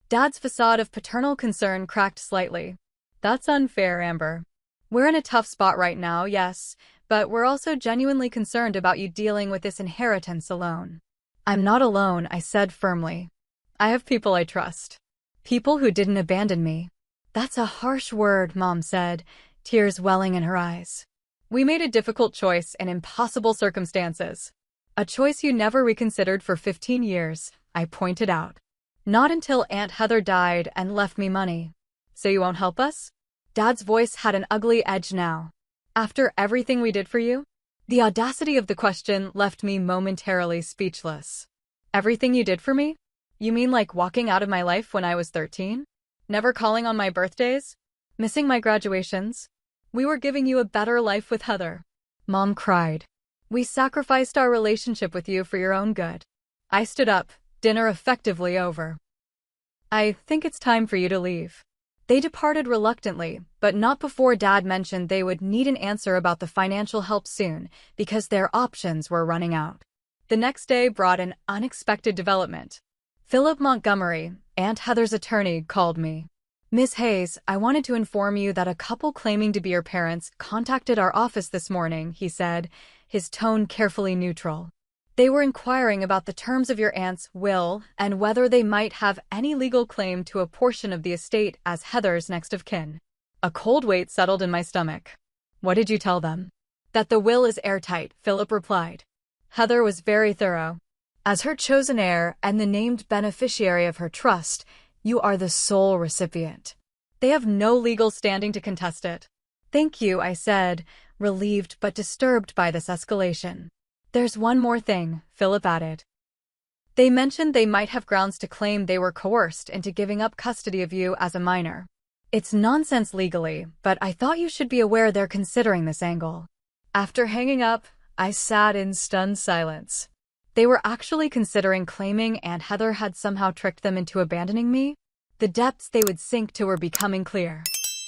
Dad's facade of paternal concern cracked slightly. That's unfair, Amber. We're in a tough spot right now, yes, but we're also genuinely concerned about you dealing with this inheritance alone. I'm not alone, I said firmly. I have people I trust. People who didn't abandon me. That's a harsh word, Mom said, tears welling in her eyes. We made a difficult choice in impossible circumstances. A choice you never reconsidered for 15 years, I pointed out. Not until Aunt Heather died and left me money. So you won't help us? Dad's voice had an ugly edge now. After everything we did for you? The audacity of the question left me momentarily speechless. Everything you did for me? You mean like walking out of my life when I was 13? Never calling on my birthdays? Missing my graduations? We were giving you a better life with Heather. Mom cried. We sacrificed our relationship with you for your own good. I stood up, dinner effectively over. I think it's time for you to leave. They departed reluctantly, but not before Dad mentioned they would need an answer about the financial help soon because their options were running out. The next day brought an unexpected development. Philip Montgomery, Aunt Heather's attorney, called me. Miss Hayes, I wanted to inform you that a couple claiming to be your parents contacted our office this morning, he said, his tone carefully neutral. They were inquiring about the terms of your aunt's will and whether they might have any legal claim to a portion of the estate as Heather's next of kin. A cold weight settled in my stomach. What did you tell them? That the will is airtight, Philip replied. Heather was very thorough. As her chosen heir and the named beneficiary of her trust, you are the sole recipient. They have no legal standing to contest it. Thank you, I said, relieved but disturbed by this escalation. There's one more thing, Philip added. They mentioned they might have grounds to claim they were coerced into giving up custody of you as a minor. It's nonsense legally, but I thought you should be aware they're considering this angle. After hanging up, I sat in stunned silence. They were actually considering claiming Aunt Heather had somehow tricked them into abandoning me? The depths they would sink to were becoming clear.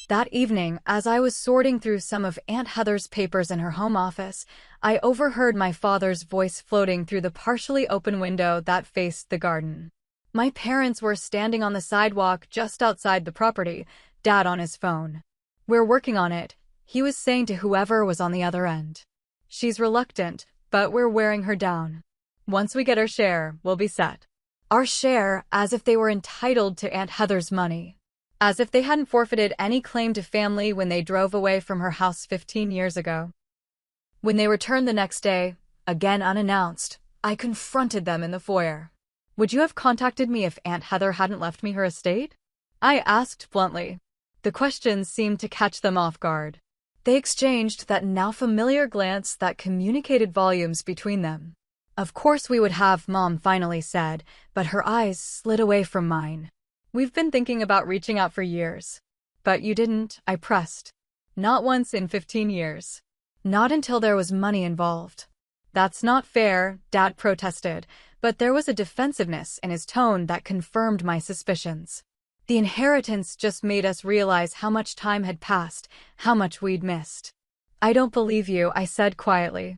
That evening, as I was sorting through some of Aunt Heather's papers in her home office, I overheard my father's voice floating through the partially open window that faced the garden. My parents were standing on the sidewalk just outside the property, Dad on his phone. "We're working on it," he was saying to whoever was on the other end. "She's reluctant, but we're wearing her down. Once we get our share, we'll be set." Our share, as if they were entitled to Aunt Heather's money. As if they hadn't forfeited any claim to family when they drove away from her house 15 years ago. When they returned the next day, again unannounced, I confronted them in the foyer. "Would you have contacted me if Aunt Heather hadn't left me her estate?" I asked bluntly. The question seemed to catch them off guard. They exchanged that now familiar glance that communicated volumes between them. "Of course we would have," Mom finally said, but her eyes slid away from mine. "We've been thinking about reaching out for years." "But you didn't," I pressed. "Not once in 15 years. Not until there was money involved." "That's not fair," Dad protested, but there was a defensiveness in his tone that confirmed my suspicions. The inheritance just made us realize how much time had passed, how much we'd missed. "I don't believe you," I said quietly.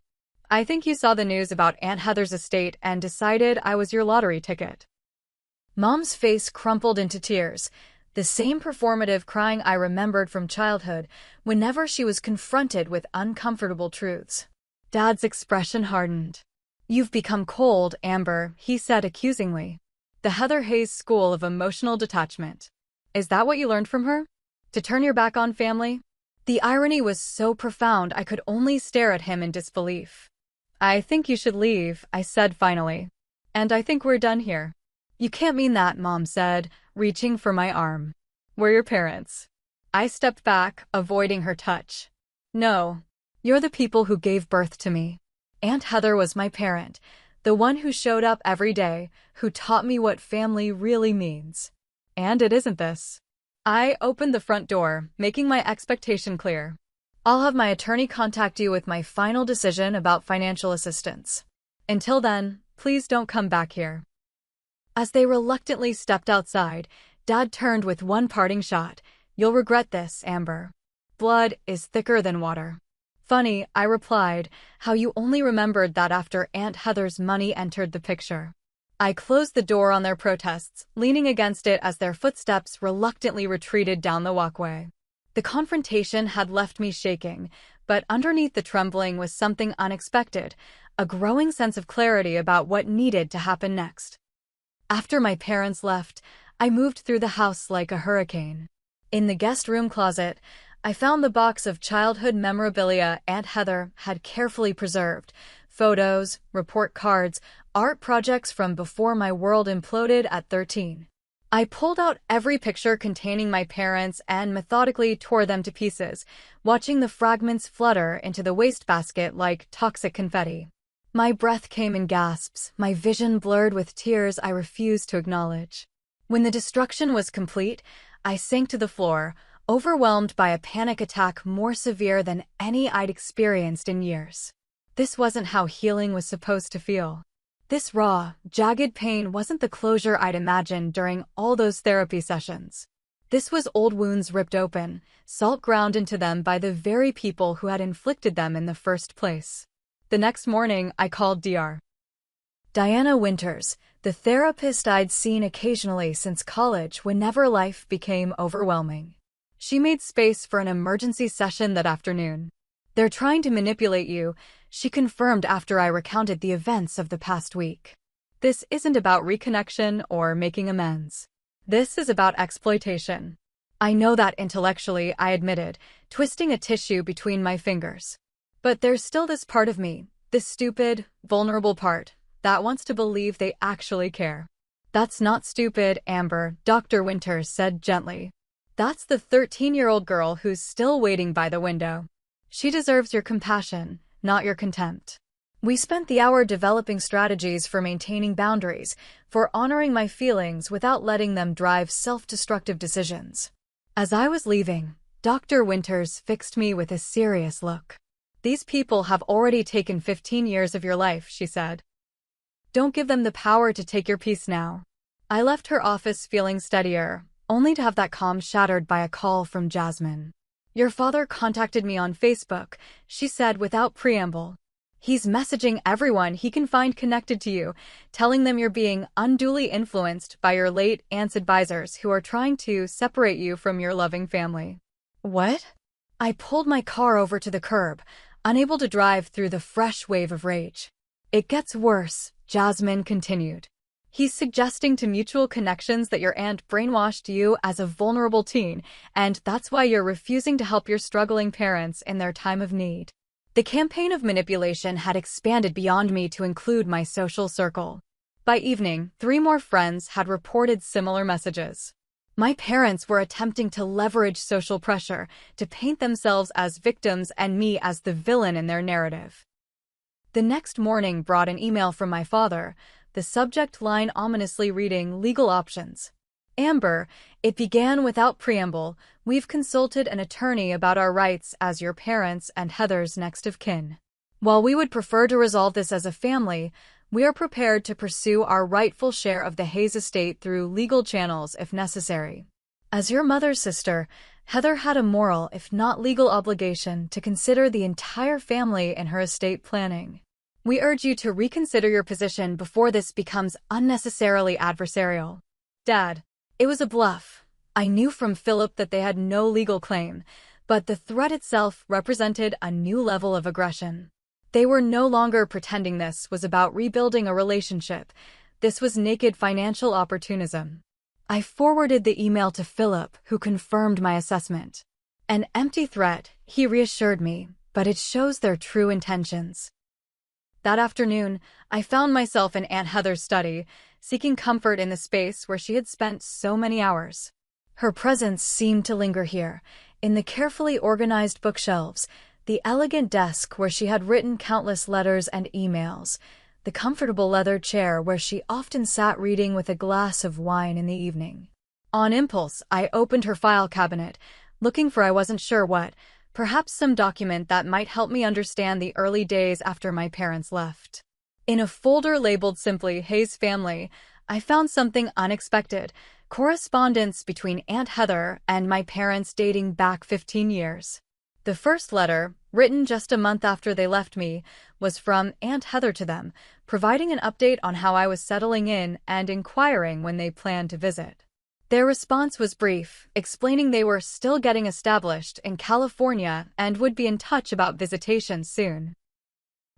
"I think you saw the news about Aunt Heather's estate and decided I was your lottery ticket." Mom's face crumpled into tears, the same performative crying I remembered from childhood whenever she was confronted with uncomfortable truths. Dad's expression hardened. "You've become cold, Amber," he said accusingly. "The Heather Hayes School of Emotional Detachment. Is that what you learned from her? To turn your back on family?" The irony was so profound I could only stare at him in disbelief. "I think you should leave," I said finally. "And I think we're done here." "You can't mean that," Mom said, reaching for my arm. "We're your parents." I stepped back, avoiding her touch. "No. You're the people who gave birth to me. Aunt Heather was my parent, the one who showed up every day, who taught me what family really means. And it isn't this." I opened the front door, making my expectation clear. "I'll have my attorney contact you with my final decision about financial assistance. Until then, please don't come back here." As they reluctantly stepped outside, Dad turned with one parting shot. "You'll regret this, Amber. Blood is thicker than water." "Funny," I replied, "how you only remembered that after Aunt Heather's money entered the picture." I closed the door on their protests, leaning against it as their footsteps reluctantly retreated down the walkway. The confrontation had left me shaking, but underneath the trembling was something unexpected, a growing sense of clarity about what needed to happen next. After my parents left, I moved through the house like a hurricane. In the guest room closet, I found the box of childhood memorabilia Aunt Heather had carefully preserved: photos, report cards, art projects from before my world imploded at 13. I pulled out every picture containing my parents and methodically tore them to pieces, watching the fragments flutter into the wastebasket like toxic confetti. My breath came in gasps, my vision blurred with tears I refused to acknowledge. When the destruction was complete, I sank to the floor, overwhelmed by a panic attack more severe than any I'd experienced in years. This wasn't how healing was supposed to feel. This raw, jagged pain wasn't the closure I'd imagined during all those therapy sessions. This was old wounds ripped open, salt ground into them by the very people who had inflicted them in the first place. The next morning, I called Dr. Diana Winters, the therapist I'd seen occasionally since college whenever life became overwhelming. She made space for an emergency session that afternoon. "They're trying to manipulate you," she confirmed after I recounted the events of the past week. "This isn't about reconnection or making amends. This is about exploitation." "I know that intellectually," I admitted, twisting a tissue between my fingers. "But there's still this part of me, this stupid, vulnerable part, that wants to believe they actually care." "That's not stupid, Amber," Dr. Winters said gently. "That's the 13-year-old girl who's still waiting by the window. She deserves your compassion, not your contempt." We spent the hour developing strategies for maintaining boundaries, for honoring my feelings without letting them drive self-destructive decisions. As I was leaving, Dr. Winters fixed me with a serious look. "These people have already taken 15 years of your life," she said. "Don't give them the power to take your peace now." I left her office feeling steadier, only to have that calm shattered by a call from Jasmine. "Your father contacted me on Facebook," she said without preamble. "He's messaging everyone he can find connected to you, telling them you're being unduly influenced by your late aunt's advisors who are trying to separate you from your loving family." What? I pulled my car over to the curb, unable to drive through the fresh wave of rage. "It gets worse," Jasmine continued. "He's suggesting to mutual connections that your aunt brainwashed you as a vulnerable teen, and that's why you're refusing to help your struggling parents in their time of need." The campaign of manipulation had expanded beyond me to include my social circle. By evening, 3 more friends had reported similar messages. My parents were attempting to leverage social pressure to paint themselves as victims and me as the villain in their narrative. The next morning brought an email from my father, the subject line ominously reading "Legal Options." "Amber," it began without preamble, "we've consulted an attorney about our rights as your parents and Heather's next of kin. While we would prefer to resolve this as a family, we are prepared to pursue our rightful share of the Hayes estate through legal channels if necessary. As your mother's sister, Heather had a moral, if not legal, obligation to consider the entire family in her estate planning. We urge you to reconsider your position before this becomes unnecessarily adversarial." Dad. It was a bluff. I knew from Philip that they had no legal claim, but the threat itself represented a new level of aggression. They were no longer pretending this was about rebuilding a relationship. This was naked financial opportunism. I forwarded the email to Philip, who confirmed my assessment. "An empty threat," he reassured me, "but it shows their true intentions." That afternoon, I found myself in Aunt Heather's study, seeking comfort in the space where she had spent so many hours. Her presence seemed to linger here, in the carefully organized bookshelves, the elegant desk where she had written countless letters and emails, the comfortable leather chair where she often sat reading with a glass of wine in the evening. On impulse, I opened her file cabinet, looking for I wasn't sure what, perhaps some document that might help me understand the early days after my parents left. In a folder labeled simply "Hayes Family," I found something unexpected: correspondence between Aunt Heather and my parents dating back 15 years. The first letter, written just a month after they left me, was from Aunt Heather to them, providing an update on how I was settling in and inquiring when they planned to visit. Their response was brief, explaining they were still getting established in California and would be in touch about visitation soon.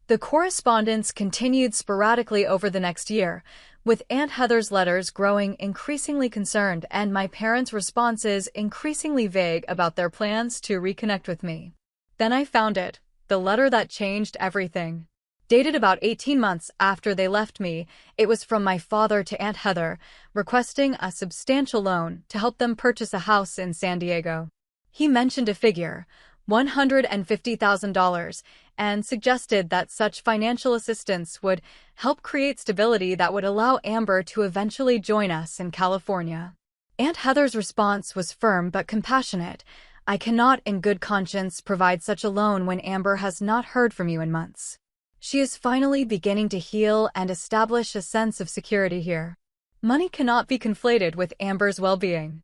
The correspondence continued sporadically over the next year, with Aunt Heather's letters growing increasingly concerned and my parents' responses increasingly vague about their plans to reconnect with me. Then I found it, the letter that changed everything. Dated about 18 months after they left me, it was from my father to Aunt Heather, requesting a substantial loan to help them purchase a house in San Diego. He mentioned a figure, $150,000, and suggested that such financial assistance would help create stability that would allow Amber to eventually join us in California. Aunt Heather's response was firm but compassionate. "I cannot in good conscience provide such a loan when Amber has not heard from you in months. She is finally beginning to heal and establish a sense of security here. Money cannot be conflated with Amber's well-being.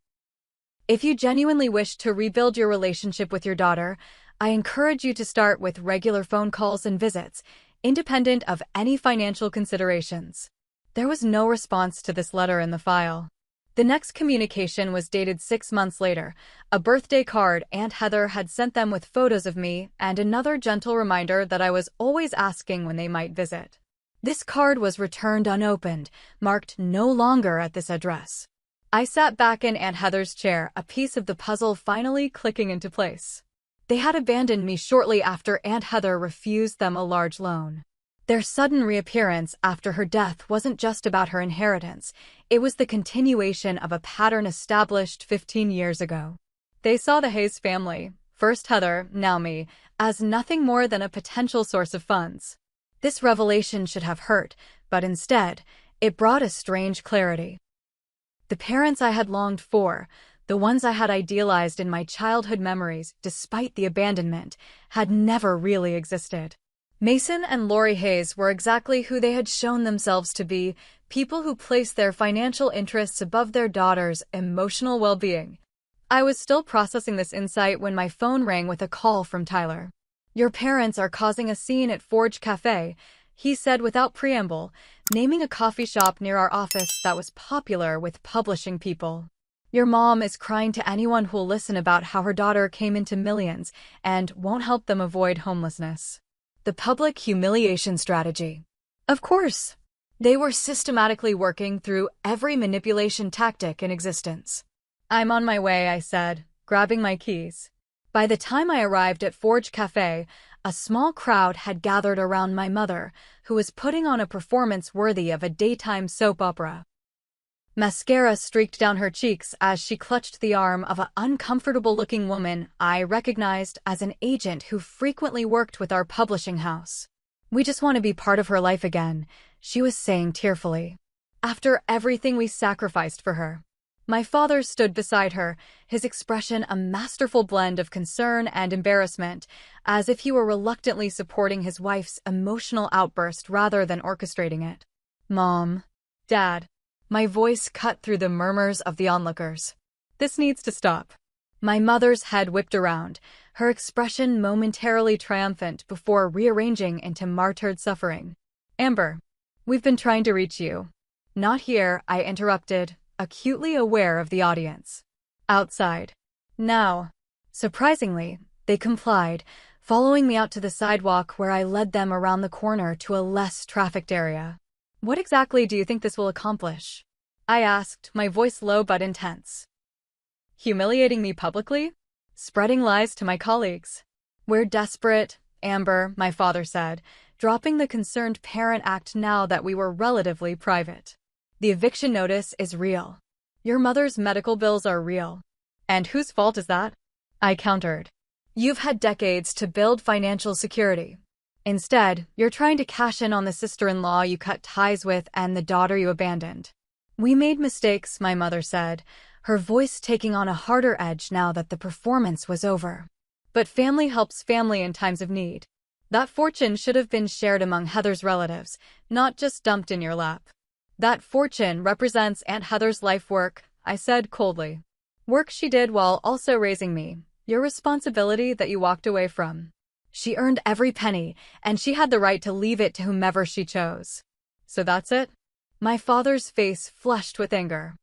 If you genuinely wish to rebuild your relationship with your daughter, I encourage you to start with regular phone calls and visits, independent of any financial considerations." There was no response to this letter in the file. The next communication was dated 6 months later, a birthday card Aunt Heather had sent them with photos of me and another gentle reminder that I was always asking when they might visit. This card was returned unopened, marked "no longer at this address." I sat back in Aunt Heather's chair, a piece of the puzzle finally clicking into place. They had abandoned me shortly after Aunt Heather refused them a large loan. Their sudden reappearance after her death wasn't just about her inheritance, it was the continuation of a pattern established 15 years ago. They saw the Hayes family, first Heather, now me, as nothing more than a potential source of funds. This revelation should have hurt, but instead, it brought a strange clarity. The parents I had longed for, the ones I had idealized in my childhood memories despite the abandonment, had never really existed. Mason and Lori Hayes were exactly who they had shown themselves to be, people who placed their financial interests above their daughter's emotional well-being. I was still processing this insight when my phone rang with a call from Tyler. "Your parents are causing a scene at Forge Cafe," he said without preamble, naming a coffee shop near our office that was popular with publishing people. "Your mom is crying to anyone who'll listen about how her daughter came into millions and won't help them avoid homelessness." The public humiliation strategy. Of course. They were systematically working through every manipulation tactic in existence. "I'm on my way," I said, grabbing my keys. By the time I arrived at Forge Cafe, a small crowd had gathered around my mother, who was putting on a performance worthy of a daytime soap opera. Mascara streaked down her cheeks as she clutched the arm of an uncomfortable-looking woman I recognized as an agent who frequently worked with our publishing house. "We just want to be part of her life again," she was saying tearfully. "After everything we sacrificed for her." My father stood beside her, his expression a masterful blend of concern and embarrassment, as if he were reluctantly supporting his wife's emotional outburst rather than orchestrating it. "Mom. Dad." My voice cut through the murmurs of the onlookers. "This needs to stop." My mother's head whipped around, her expression momentarily triumphant before rearranging into martyred suffering. "Amber, we've been trying to reach you." "Not here," I interrupted, acutely aware of the audience. "Outside." "Now." Surprisingly, they complied, following me out to the sidewalk where I led them around the corner to a less trafficked area. "What exactly do you think this will accomplish?" I asked, my voice low but intense. "Humiliating me publicly? Spreading lies to my colleagues." "We're desperate, Amber," my father said, dropping the concerned parent act now that we were relatively private. "The eviction notice is real. Your mother's medical bills are real." "And whose fault is that?" I countered. "You've had decades to build financial security. Instead, you're trying to cash in on the sister-in-law you cut ties with and the daughter you abandoned." "We made mistakes," my mother said, her voice taking on a harder edge now that the performance was over. "But family helps family in times of need. That fortune should have been shared among Heather's relatives, not just dumped in your lap." "That fortune represents Aunt Heather's life work," I said coldly. "Work she did while also raising me, your responsibility that you walked away from. She earned every penny, and she had the right to leave it to whomever she chose." "So that's it?" My father's face flushed with anger.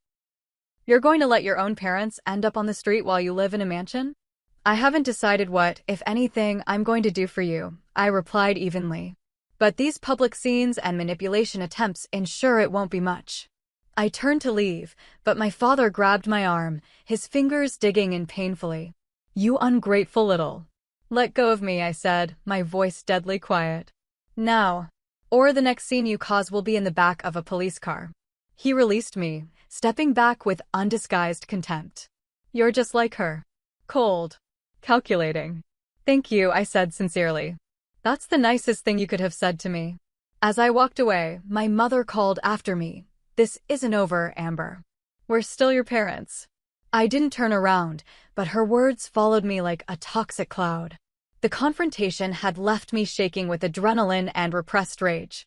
"You're going to let your own parents end up on the street while you live in a mansion?" "I haven't decided what, if anything, I'm going to do for you," I replied evenly. "But these public scenes and manipulation attempts ensure it won't be much." I turned to leave, but my father grabbed my arm, his fingers digging in painfully. "You ungrateful little." "Let go of me," I said, my voice deadly quiet. "Now. Or the next scene you cause will be in the back of a police car." He released me, stepping back with undisguised contempt. "You're just like her. Cold. Calculating." "Thank you," I said sincerely. "That's the nicest thing you could have said to me." As I walked away, my mother called after me. "This isn't over, Amber. We're still your parents." I didn't turn around, but her words followed me like a toxic cloud. The confrontation had left me shaking with adrenaline and repressed rage.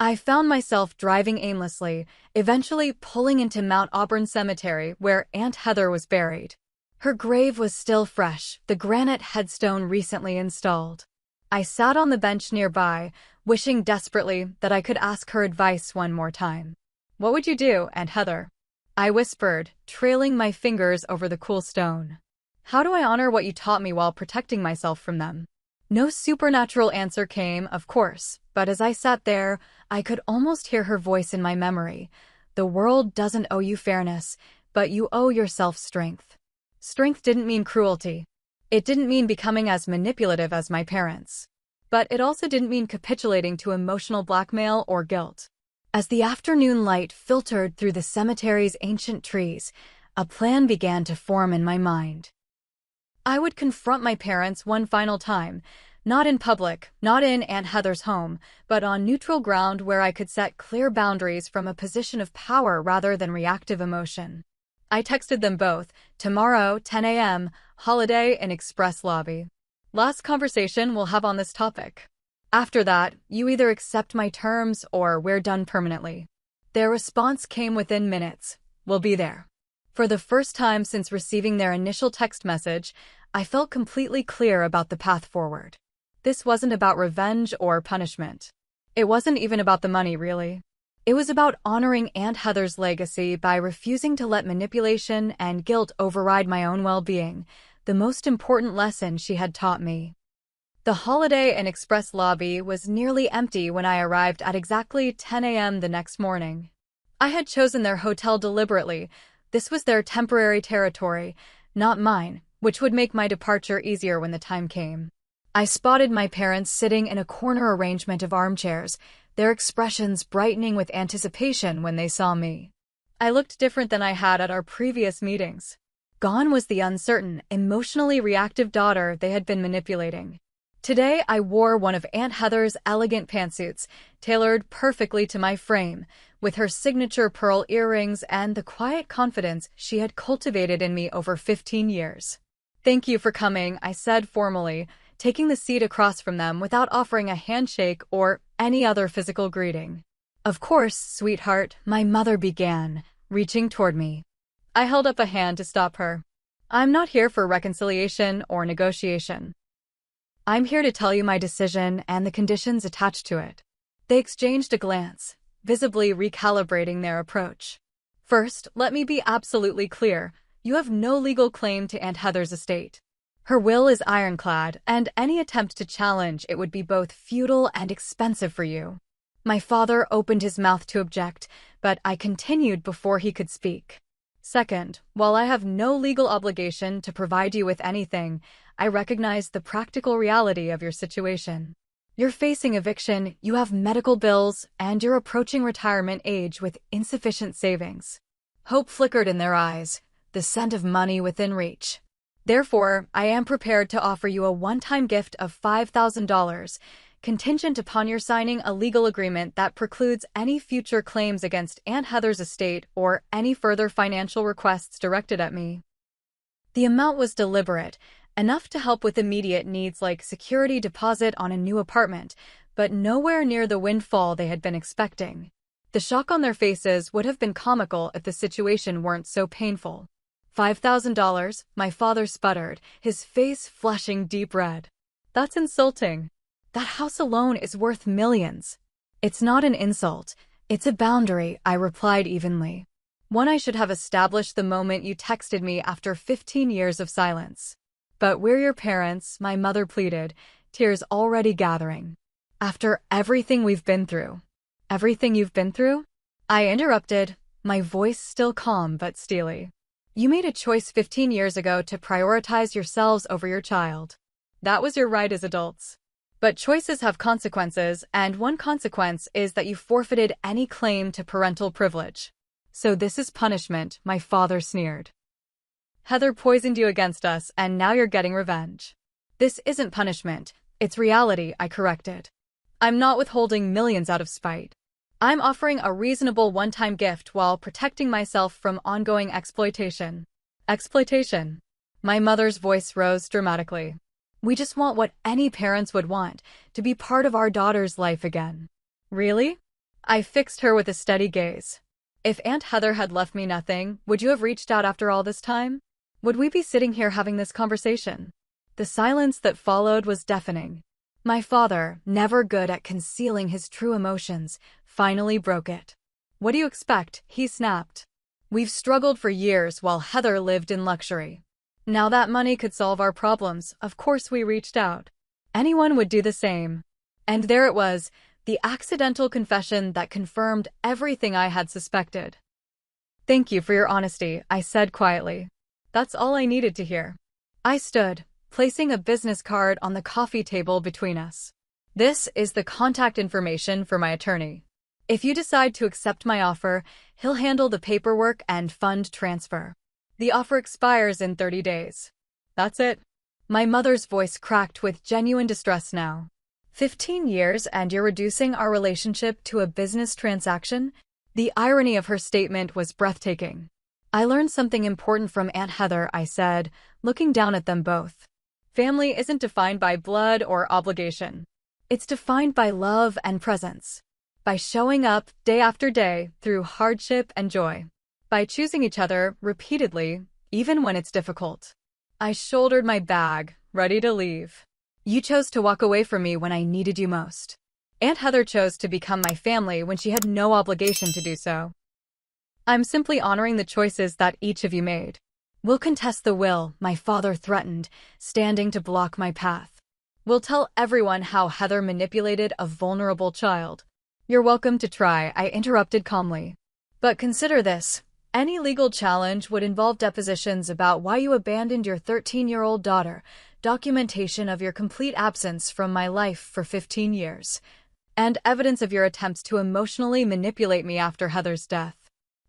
I found myself driving aimlessly, eventually pulling into Mount Auburn Cemetery where Aunt Heather was buried. Her grave was still fresh, the granite headstone recently installed. I sat on the bench nearby, wishing desperately that I could ask her advice one more time. "What would you do, Aunt Heather?" I whispered, trailing my fingers over the cool stone. "How do I honor what you taught me while protecting myself from them?" No supernatural answer came, of course, but as I sat there, I could almost hear her voice in my memory. "The world doesn't owe you fairness, but you owe yourself strength." Strength didn't mean cruelty. It didn't mean becoming as manipulative as my parents. But it also didn't mean capitulating to emotional blackmail or guilt. As the afternoon light filtered through the cemetery's ancient trees, a plan began to form in my mind. I would confront my parents one final time, not in public, not in Aunt Heather's home, but on neutral ground where I could set clear boundaries from a position of power rather than reactive emotion. I texted them both, "Tomorrow, 10 a.m., holiday in Express Lobby. Last conversation we'll have on this topic." After that, you either accept my terms or we're done permanently. Their response came within minutes. We'll be there. For the first time since receiving their initial text message, I felt completely clear about the path forward. This wasn't about revenge or punishment. It wasn't even about the money, really. It was about honoring Aunt Heather's legacy by refusing to let manipulation and guilt override my own well-being, the most important lesson she had taught me. The Holiday Inn Express lobby was nearly empty when I arrived at exactly 10 a.m. the next morning. I had chosen their hotel deliberately. This was their temporary territory, not mine, which would make my departure easier when the time came. I spotted my parents sitting in a corner arrangement of armchairs, their expressions brightening with anticipation when they saw me. I looked different than I had at our previous meetings. Gone was the uncertain, emotionally reactive daughter they had been manipulating. Today, I wore one of Aunt Heather's elegant pantsuits, tailored perfectly to my frame, with her signature pearl earrings and the quiet confidence she had cultivated in me over 15 years. "Thank you for coming," I said formally, taking the seat across from them without offering a handshake or any other physical greeting. "Of course, sweetheart," my mother began, reaching toward me. I held up a hand to stop her. "I'm not here for reconciliation or negotiation. I'm here to tell you my decision and the conditions attached to it." They exchanged a glance, visibly recalibrating their approach. "First, let me be absolutely clear. You have no legal claim to Aunt Heather's estate. Her will is ironclad, and any attempt to challenge it would be both futile and expensive for you." My father opened his mouth to object, but I continued before he could speak. "Second, while I have no legal obligation to provide you with anything, I recognize the practical reality of your situation. You're facing eviction, you have medical bills, and you're approaching retirement age with insufficient savings." Hope flickered in their eyes, the scent of money within reach. "Therefore, I am prepared to offer you a one-time gift of $5,000, contingent upon your signing a legal agreement that precludes any future claims against Aunt Heather's estate or any further financial requests directed at me." The amount was deliberate, enough to help with immediate needs like security deposit on a new apartment, but nowhere near the windfall they had been expecting. The shock on their faces would have been comical if the situation weren't so painful. $5,000, my father sputtered, his face flushing deep red. "That's insulting. That house alone is worth millions." "It's not an insult. It's a boundary," I replied evenly. "One I should have established the moment you texted me after 15 years of silence." "But we're your parents," my mother pleaded, tears already gathering. "After everything we've been through." "Everything you've been through?" I interrupted, my voice still calm but steely. "You made a choice 15 years ago to prioritize yourselves over your child. That was your right as adults. But choices have consequences, and one consequence is that you forfeited any claim to parental privilege. So this is punishment," my father sneered. "Heather poisoned you against us, and now you're getting revenge." "This isn't punishment, it's reality," I corrected. "I'm not withholding millions out of spite. I'm offering a reasonable one-time gift while protecting myself from ongoing exploitation." "Exploitation?" My mother's voice rose dramatically. "We just want what any parents would want, to be part of our daughter's life again." "Really?" I fixed her with a steady gaze. "If Aunt Heather had left me nothing, would you have reached out after all this time? Would we be sitting here having this conversation?" The silence that followed was deafening. My father, never good at concealing his true emotions, finally broke it. "What do you expect?" he snapped. "We've struggled for years while Heather lived in luxury. Now that money could solve our problems, of course we reached out. Anyone would do the same." And there it was, the accidental confession that confirmed everything I had suspected. "Thank you for your honesty," I said quietly. "That's all I needed to hear." I stood, placing a business card on the coffee table between us. "This is the contact information for my attorney. If you decide to accept my offer, he'll handle the paperwork and fund transfer. The offer expires in 30 days. That's it." My mother's voice cracked with genuine distress now. 15 years and you're reducing our relationship to a business transaction? The irony of her statement was breathtaking. "I learned something important from Aunt Heather," I said, looking down at them both. "Family isn't defined by blood or obligation. It's defined by love and presence, by showing up day after day through hardship and joy, by choosing each other repeatedly, even when it's difficult. I shouldered my bag, ready to leave. You chose to walk away from me when I needed you most. Aunt Heather chose to become my family when she had no obligation to do so. I'm simply honoring the choices that each of you made. We'll contest the will my father threatened, standing to block my path. We'll tell everyone how Heather manipulated a vulnerable child. You're welcome to try, I interrupted calmly. But consider this. Any legal challenge would involve depositions about why you abandoned your 13-year-old daughter, documentation of your complete absence from my life for 15 years, and evidence of your attempts to emotionally manipulate me after Heather's death.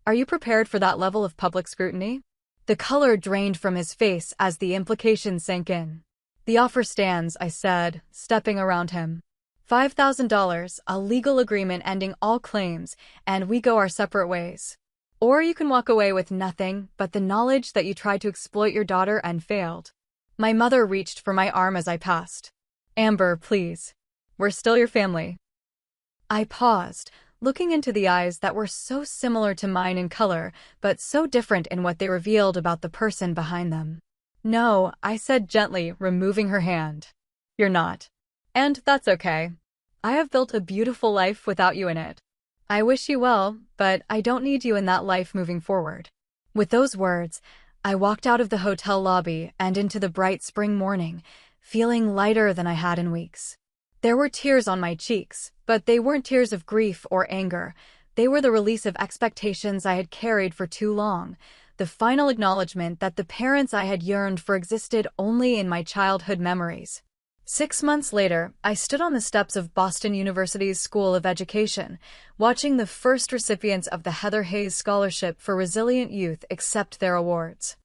Are you prepared for that level of public scrutiny? The color drained from his face as the implications sank in. The offer stands, I said, stepping around him. $5,000, a legal agreement ending all claims, and we go our separate ways. Or you can walk away with nothing but the knowledge that you tried to exploit your daughter and failed. My mother reached for my arm as I passed. Amber, please. We're still your family. I paused, looking into the eyes that were so similar to mine in color, but so different in what they revealed about the person behind them. No, I said gently, removing her hand. You're not. And that's okay. I have built a beautiful life without you in it. I wish you well, but I don't need you in that life moving forward. With those words, I walked out of the hotel lobby and into the bright spring morning, feeling lighter than I had in weeks. There were tears on my cheeks, but they weren't tears of grief or anger. They were the release of expectations I had carried for too long, the final acknowledgement that the parents I had yearned for existed only in my childhood memories. 6 months later, I stood on the steps of Boston University's School of Education, watching the first recipients of the Heather Hayes Scholarship for Resilient Youth accept their awards.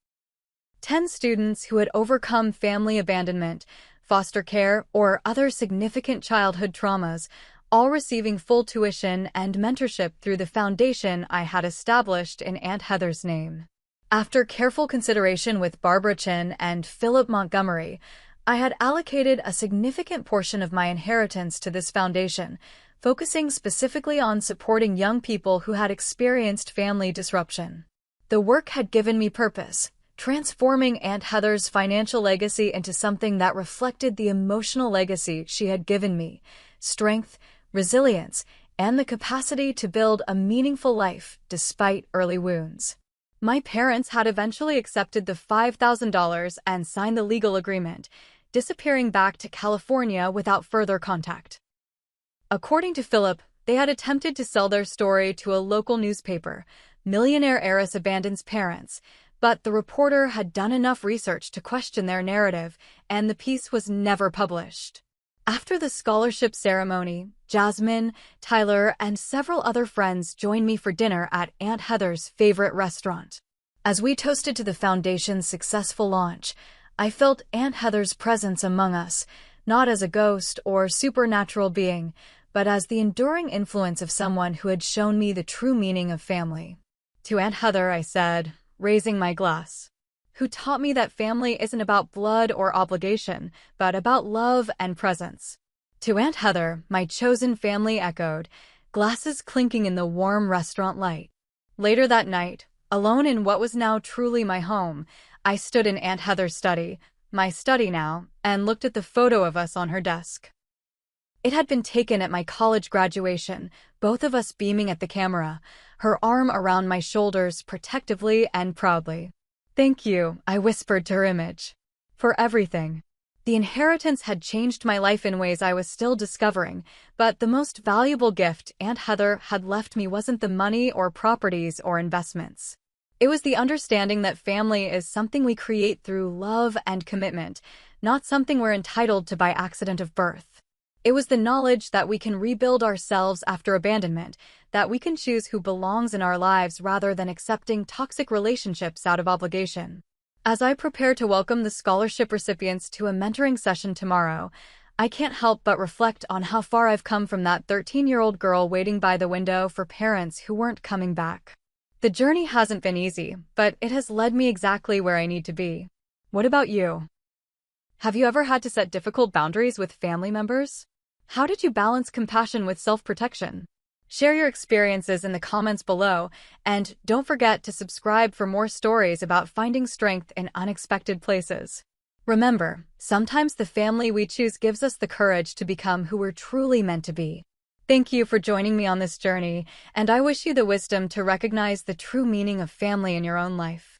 10 students who had overcome family abandonment, foster care, or other significant childhood traumas, all receiving full tuition and mentorship through the foundation I had established in Aunt Heather's name. After careful consideration with Barbara Chin and Philip Montgomery, I had allocated a significant portion of my inheritance to this foundation, focusing specifically on supporting young people who had experienced family disruption. The work had given me purpose, transforming Aunt Heather's financial legacy into something that reflected the emotional legacy she had given me: strength, resilience, and the capacity to build a meaningful life despite early wounds. My parents had eventually accepted the $5,000 and signed the legal agreement, disappearing back to California without further contact. According to Philip, they had attempted to sell their story to a local newspaper, Millionaire Heiress Abandons Parents, but the reporter had done enough research to question their narrative, and the piece was never published. After the scholarship ceremony, Jasmine, Tyler, and several other friends joined me for dinner at Aunt Heather's favorite restaurant. As we toasted to the foundation's successful launch, I felt Aunt Heather's presence among us, not as a ghost or supernatural being, but as the enduring influence of someone who had shown me the true meaning of family. To Aunt Heather, I said, raising my glass, who taught me that family isn't about blood or obligation, but about love and presence. To Aunt Heather, my chosen family echoed, glasses clinking in the warm restaurant light. Later that night, alone in what was now truly my home, I stood in Aunt Heather's study, my study now, and looked at the photo of us on her desk. It had been taken at my college graduation, both of us beaming at the camera, her arm around my shoulders protectively and proudly. Thank you, I whispered to her image. For everything. The inheritance had changed my life in ways I was still discovering, but the most valuable gift Aunt Heather had left me wasn't the money or properties or investments. It was the understanding that family is something we create through love and commitment, not something we're entitled to by accident of birth. It was the knowledge that we can rebuild ourselves after abandonment, that we can choose who belongs in our lives rather than accepting toxic relationships out of obligation. As I prepare to welcome the scholarship recipients to a mentoring session tomorrow, I can't help but reflect on how far I've come from that 13-year-old girl waiting by the window for parents who weren't coming back. The journey hasn't been easy, but it has led me exactly where I need to be. What about you? Have you ever had to set difficult boundaries with family members? How did you balance compassion with self-protection? Share your experiences in the comments below, and don't forget to subscribe for more stories about finding strength in unexpected places. Remember, sometimes the family we choose gives us the courage to become who we're truly meant to be. Thank you for joining me on this journey, and I wish you the wisdom to recognize the true meaning of family in your own life.